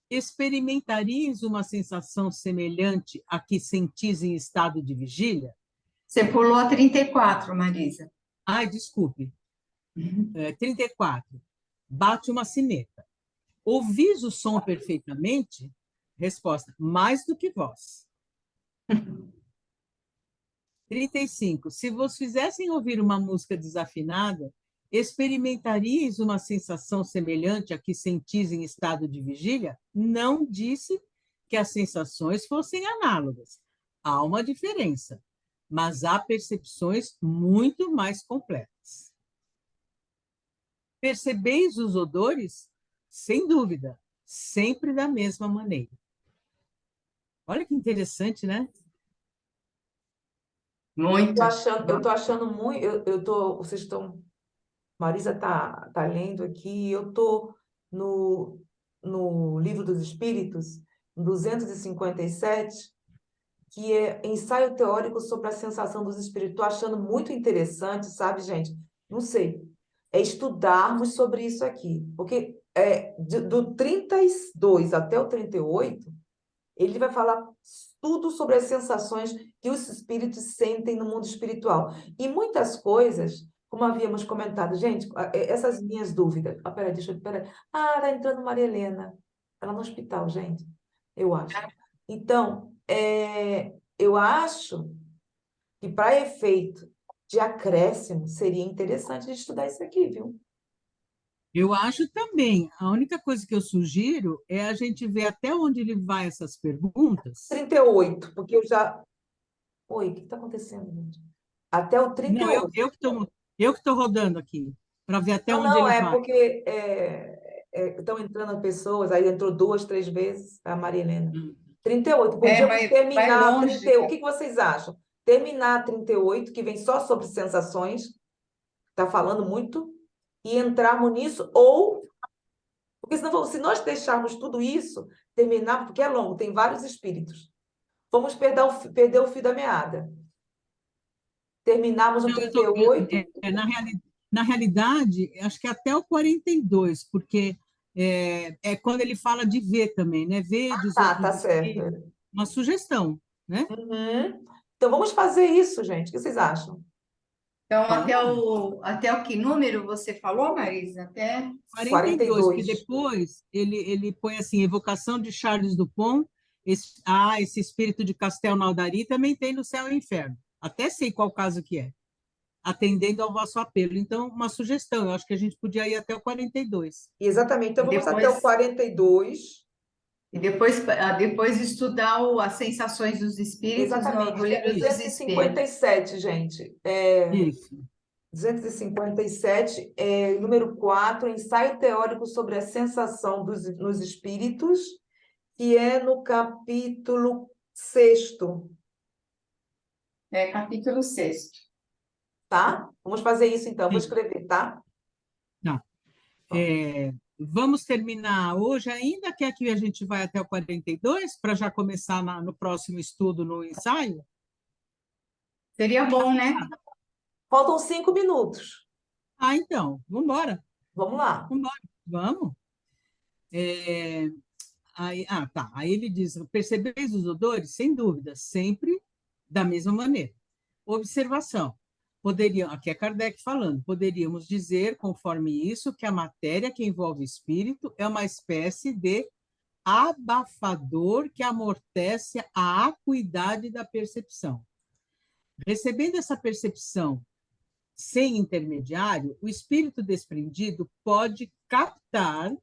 experimentaríeis uma sensação semelhante à que sentis em estado de vigília? Você pulou a 34, Marisa. Desculpe. 34. Bate uma sineta. Ouvis o som perfeitamente? Resposta: mais do que vós. 35. Se vos fizessem ouvir uma música desafinada, experimentaríeis uma sensação semelhante à que sentis em estado de vigília? Não disse que as sensações fossem análogas. Há uma diferença, mas há percepções muito mais completas. Percebeis os odores? Sem dúvida, sempre da mesma maneira. Olha que interessante, né? Muito. Eu tô achando muito, vocês estão, Marisa tá lendo aqui, eu tô no, no Livro dos Espíritos, 257, que é ensaio teórico sobre a sensação dos espíritos. Estou achando muito interessante, sabe, gente? Não sei. É estudarmos sobre isso aqui. Porque do 32 até o 38, ele vai falar tudo sobre as sensações que os espíritos sentem no mundo espiritual. E muitas coisas, como havíamos comentado, gente, essas minhas dúvidas. Peraí, peraí. Tá entrando Maria Helena. Ela no hospital, gente. Eu acho. Então, eu acho que para efeito de acréscimo seria interessante de estudar isso aqui, viu? Eu acho também. A única coisa que eu sugiro é a gente ver até onde ele vai essas perguntas. 38, porque eu já. Oi, o que está acontecendo, gente? Até o Não, eu, 38. eu que estou rodando aqui, para ver até Não, onde não, ele é vai. porque estão entrando pessoas, aí entrou 2, 3 vezes a Maria Helena. Hum. 38. Podíamos vai terminar longe. 38. O que vocês acham? Terminar 38, que vem só sobre sensações, está falando muito, e entrarmos nisso, ou. Porque senão, se nós deixarmos tudo isso, terminar, porque é longo, tem vários espíritos, vamos perder o fio da meada. Terminamos no Não, 38. na realidade, acho que até o 42, porque é quando ele fala de ver também, né? Ver os Tá outros certo. espíritos, uma sugestão, né? Uhum. Então vamos fazer isso, gente. O que vocês acham? Então, Vamos. até o que número você falou, Marisa? Até 42, porque 42. depois ele põe assim, evocação de Charles Dupont, esse espírito de Castelnaudary também tem no céu e inferno. Até sei qual caso que é, atendendo ao vosso apelo. Então, uma sugestão, eu acho que a gente podia ir até o 42. Exatamente. Então e vamos até o depois 42. depois estudar as sensações dos espíritos no Exatamente, que é livro dos espíritos. 257, gente. Isso. 257, número 4, ensaio teórico sobre a sensação nos espíritos, que é no capítulo 6º, É, capítulo 6. tá? Vamos fazer isso então, vou Sim. escrever, tá? Tá. Vamos terminar hoje ainda? Quer que a gente vai até o 42 para já começar no próximo estudo, no ensaio? Seria bom, né? Faltam 5 minutos. Ah, então, vamos embora. Vamos lá. Vamos. Tá. Aí ele diz: percebeis os odores? Sem dúvida, sempre da mesma maneira. Observação. Aqui é Kardec falando, poderíamos dizer, conforme isso, que a matéria que envolve o espírito é uma espécie de abafador que amortece a acuidade da percepção. Recebendo essa percepção sem intermediário, o espírito desprendido pode captar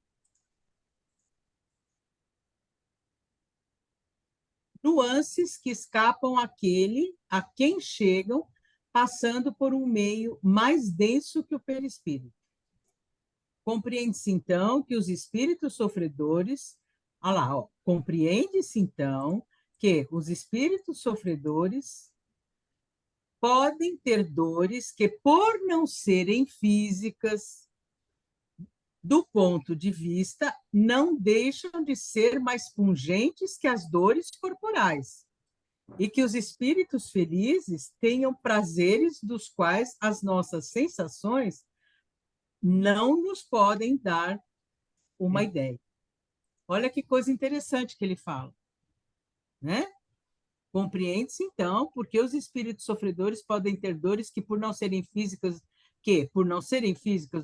nuances que escapam àquele a quem chegam, passando por um meio mais denso que o perispírito. Compreende-se, então, que os espíritos sofredores... compreende-se, então, que os espíritos sofredores podem ter dores que, por não serem físicas, do ponto de vista, não deixam de ser mais pungentes que as dores corporais, e que os espíritos felizes tenham prazeres dos quais as nossas sensações não nos podem dar uma ideia. Olha que coisa interessante que ele fala, né? Compreende-se, então, porque os espíritos sofredores podem ter dores por não serem físicas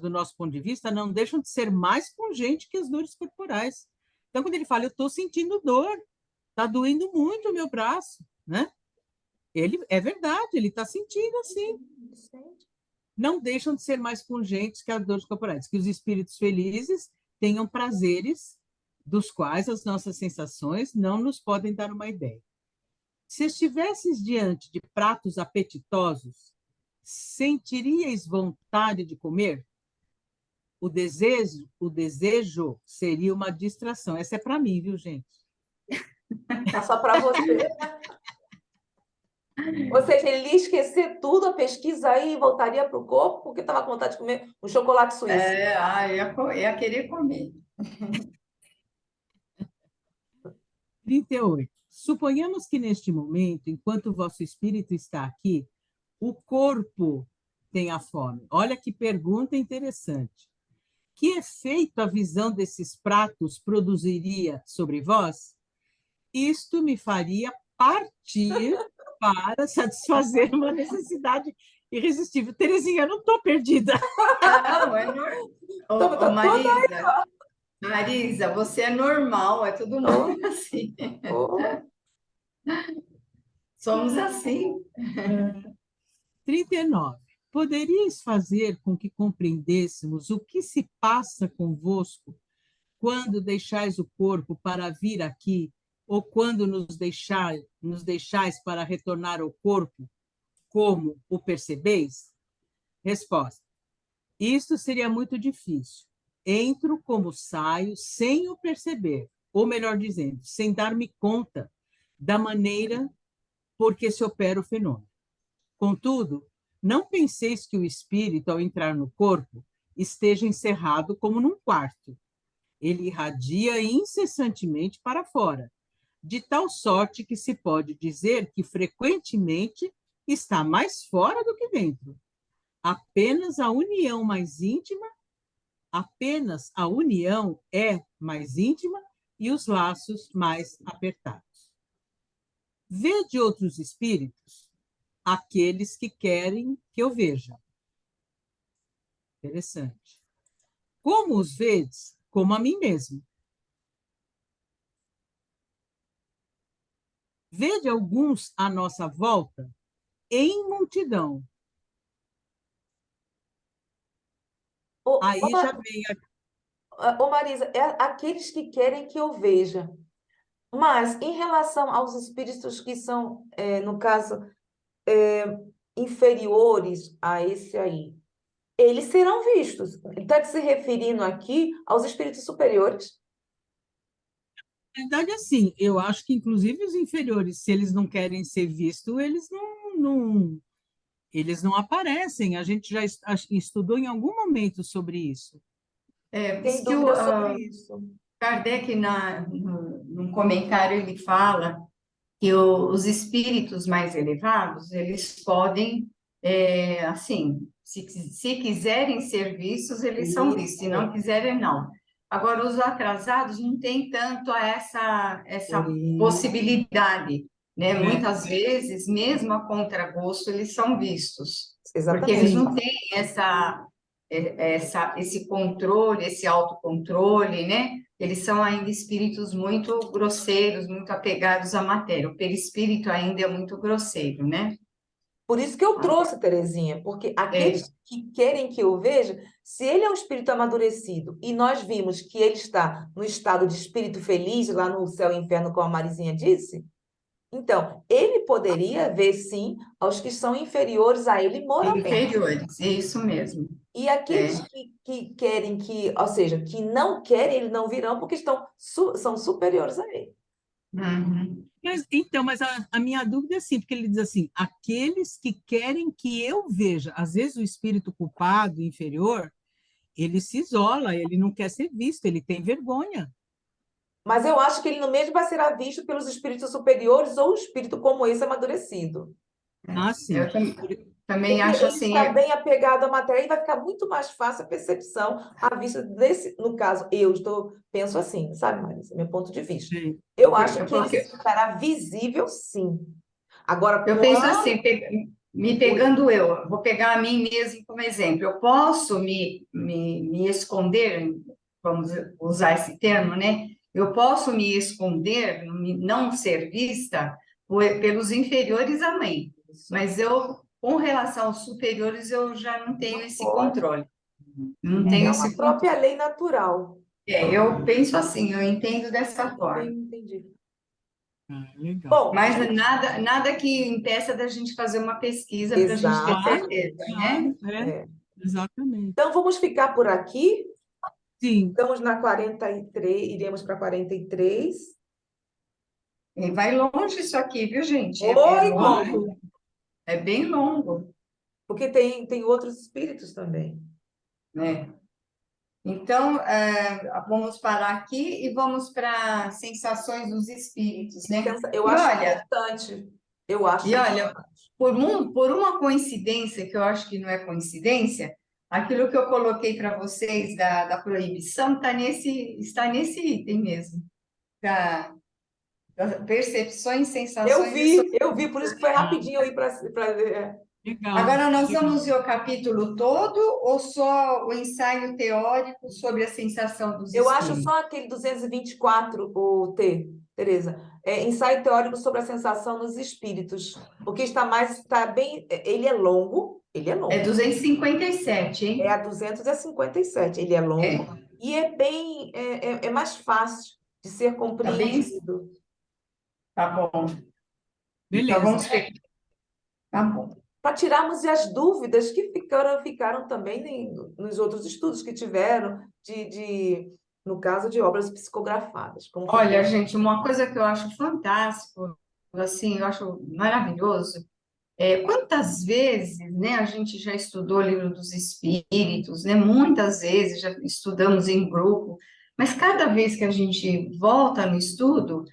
do nosso ponto de vista, não deixam de ser mais pungentes que as dores corporais. Então, quando ele fala, eu estou sentindo dor, está doendo muito o meu braço, né? É verdade, ele está sentindo assim. Não deixam de ser mais pungentes que as dores corporais, que os espíritos felizes tenham prazeres dos quais as nossas sensações não nos podem dar uma ideia. Se estivesses diante de pratos apetitosos, sentiríeis vontade de comer? O desejo seria uma distração. Essa é para mim, viu, gente? Tá só para você. Ou seja, ele ia esquecer tudo, a pesquisa aí, e voltaria para o corpo, porque estava com vontade de comer um chocolate suíço. Ia querer comer. 38. Suponhamos que neste momento, enquanto o vosso espírito está aqui, o corpo tenha fome. Olha que pergunta interessante. Que efeito a visão desses pratos produziria sobre vós? Isto me faria partir para satisfazer uma necessidade irresistível. Terezinha, eu não estou perdida. Não, é normal. Marisa, Marisa, você é normal, é todo mundo assim. Somos assim. 39. Poderíeis fazer com que compreendêssemos o que se passa convosco quando deixais o corpo para vir aqui, ou quando nos deixais para retornar ao corpo, como o percebeis? Resposta. Isto seria muito difícil. Entro como saio sem o perceber, ou melhor dizendo, sem dar-me conta da maneira por que se opera o fenômeno. Contudo, não penseis que o espírito, ao entrar no corpo, esteja encerrado como num quarto. Ele irradia incessantemente para fora, de tal sorte que se pode dizer que frequentemente está mais fora do que dentro. Apenas a união mais íntima, apenas a união é mais íntima e os laços mais apertados. Vede outros espíritos, aqueles que querem que eu veja. Interessante. Como os vedes? Como a mim mesmo. Vede alguns à nossa volta em multidão. Ô, Aí já vem Marisa, é aqueles que querem que eu veja. Mas, em relação aos espíritos que são, no caso, é, inferiores a esse aí, eles serão vistos. Está se referindo aqui aos espíritos superiores? Na verdade, assim, eu acho que, inclusive, os inferiores, se eles não querem ser vistos, eles não aparecem. A gente já estudou em algum momento sobre isso. Diz Tem que dúvida sobre isso. Kardec, num comentário, ele fala que os espíritos mais elevados, eles podem, assim, se quiserem ser vistos, eles são vistos, se não quiserem, não. Agora, os atrasados não têm tanto Por essa isso. possibilidade, né? É, Muitas vezes, mesmo a contragosto, eles são vistos, porque eles Exatamente. não têm esse controle, esse autocontrole, né? Eles são ainda espíritos muito grosseiros, muito apegados à matéria. O perispírito ainda é muito grosseiro, né? Por isso que eu trouxe, Terezinha, porque É, aqueles que querem que eu veja, se ele é um espírito amadurecido e nós vimos que ele está no estado de espírito feliz, lá no céu e inferno, como a Marizinha disse, então ele poderia ver sim aos que são inferiores a ele moralmente. inferiores, é isso mesmo. E aqueles É. que querem que, ou seja, que não querem, eles não virão porque são superiores a ele. Uhum. mas a minha dúvida é assim, porque ele diz assim, aqueles que querem que eu veja, às vezes o espírito culpado, inferior, ele se isola, ele não quer ser visto, ele tem vergonha. Mas eu acho que ele no mesmo vai ser visto pelos espíritos superiores ou um espírito como esse amadurecido. Ah, Eu sim. também Porque acho ele assim, está bem apegado à matéria e vai ficar muito mais fácil a percepção à vista desse, no caso, penso assim, sabe, Marisa, meu ponto de vista. Sim. Eu acho que ele porque estará visível, sim. Agora, eu penso quando assim, me pegando eu, vou pegar a mim mesmo como exemplo. Eu posso me esconder, vamos usar esse termo, né? Eu posso me esconder, não ser vista pelos inferiores a mim, mas eu, com relação aos superiores, eu já não tenho não esse pode, controle. Não tenho é uma esse controle. própria lei natural. Eu penso assim, eu entendo dessa Bem forma. entendido. Ah, legal. Bom, Mas gente, nada que impeça da gente fazer uma pesquisa para a gente ter Claro, exatamente. certeza, né? claro, É. exatamente. Então, vamos ficar por aqui. Sim, Estamos na 43, iremos para 43. E vai longe isso aqui, viu, gente? É Oi, longo, como? é bem longo, Porque tem outros espíritos também. né? Então, vamos parar aqui e vamos para sensações dos espíritos, né? Eu E acho olha, importante. Eu acho e olha, importante. por uma coincidência, que eu acho que não é coincidência, aquilo que eu coloquei para vocês da proibição está nesse item mesmo, da, das percepções, sensações e Eu vi, por isso que foi rapidinho eu ir para. legal, Agora, nós legal. vamos ver o capítulo todo ou só o ensaio teórico sobre a sensação dos Eu acho espíritos? só aquele 224, o Tereza. Ensaio teórico sobre a sensação nos espíritos. Porque está bem. Ele é longo, ele é É longo. 257, É hein? a 257. Ele é longo É, e é bem. É mais fácil de ser tá bem? compreendido. Tá bom. Então, Beleza. vamos ver. Tá bom. para tirarmos as dúvidas que ficaram também nos outros estudos que tiveram, no caso de obras psicografadas. Como Olha, ficou? gente, uma coisa que eu acho fantástico, assim, eu acho maravilhoso, quantas vezes, né, a gente já estudou o Livro dos Espíritos, né, muitas vezes já estudamos em grupo, mas cada vez que a gente volta no estudo,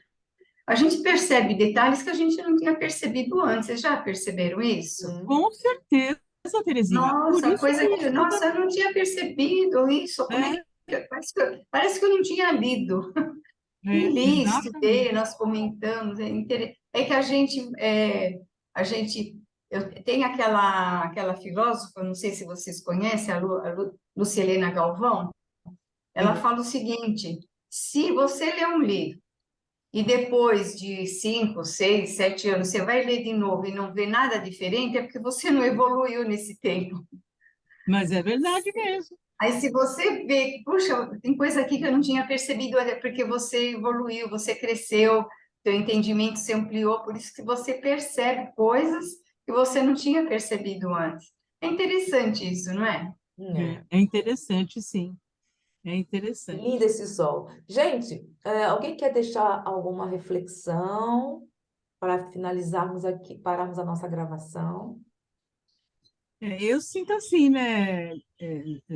a gente percebe detalhes que a gente não tinha percebido antes. Vocês já perceberam isso? Hum, Com certeza, Terezinha. Por Nossa, isso coisa que que, estuda, nossa, eu não tinha percebido isso. Como é né? parece que eu não tinha lido. E li, estudei, Exatamente. nós comentamos. É que a gente, tem aquela filósofa, não sei se vocês conhecem, a Lúcia Helena Galvão. Ela sim. fala o seguinte: se você lê um livro e depois de 5, 6, 7 anos você vai ler de novo e não vê nada diferente, é porque você não evoluiu nesse tempo. Mas é verdade mesmo. Aí, se você vê que, puxa, tem coisa aqui que eu não tinha percebido, é porque você evoluiu, você cresceu, seu entendimento se ampliou, por isso que você percebe coisas que você não tinha percebido antes. É interessante isso, não é? É. É interessante, sim. É Lindo interessante. esse sol. Gente, alguém quer deixar alguma reflexão para finalizarmos aqui, pararmos a nossa gravação? Eu sinto assim, né,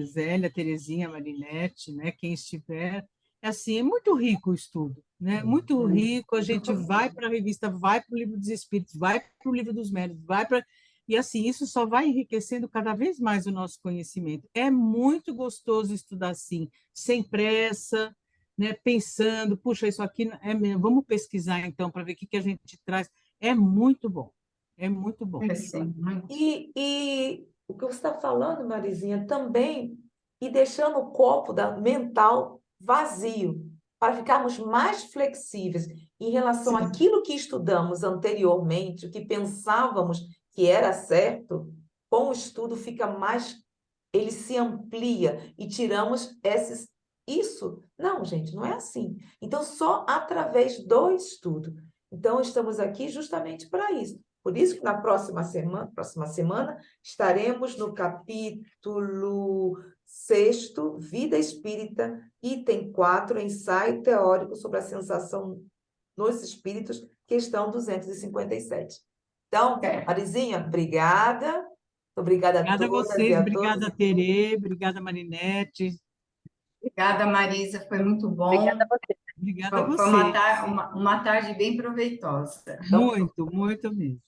Zélia, Terezinha, Marinete, né, quem estiver, é assim, é muito rico o estudo, né, muito rico, a gente vai para a revista, vai para o Livro dos Espíritos, vai para o Livro dos Médiuns, vai para... E assim, isso só vai enriquecendo cada vez mais o nosso conhecimento. É muito gostoso estudar assim, sem pressa, né, pensando, puxa, isso aqui é mesmo, vamos pesquisar então para ver o que que a gente traz. É muito bom, é muito bom. É, sim, muito. E o que você está falando, Marizinha, também, e deixando o copo mental vazio, para ficarmos mais flexíveis em relação Sim, àquilo que estudamos anteriormente, o que pensávamos que era certo, com o estudo fica mais, ele se amplia e tiramos isso. Não, gente, não é assim. Então, só através do estudo. Então, estamos aqui justamente para isso. Por isso que na próxima semana estaremos no capítulo 6º, Vida Espírita, item 4, ensaio teórico sobre a sensação nos espíritos, questão 257. Então, é. Marizinha, obrigada. Obrigada a Obrigada a todas e vocês, a todos. obrigada, Tere, obrigada, Marinete, Obrigada, Marisa, foi muito Obrigada bom. a você. obrigada a Foi vocês. uma tarde bem proveitosa. Então, Muito, muito mesmo.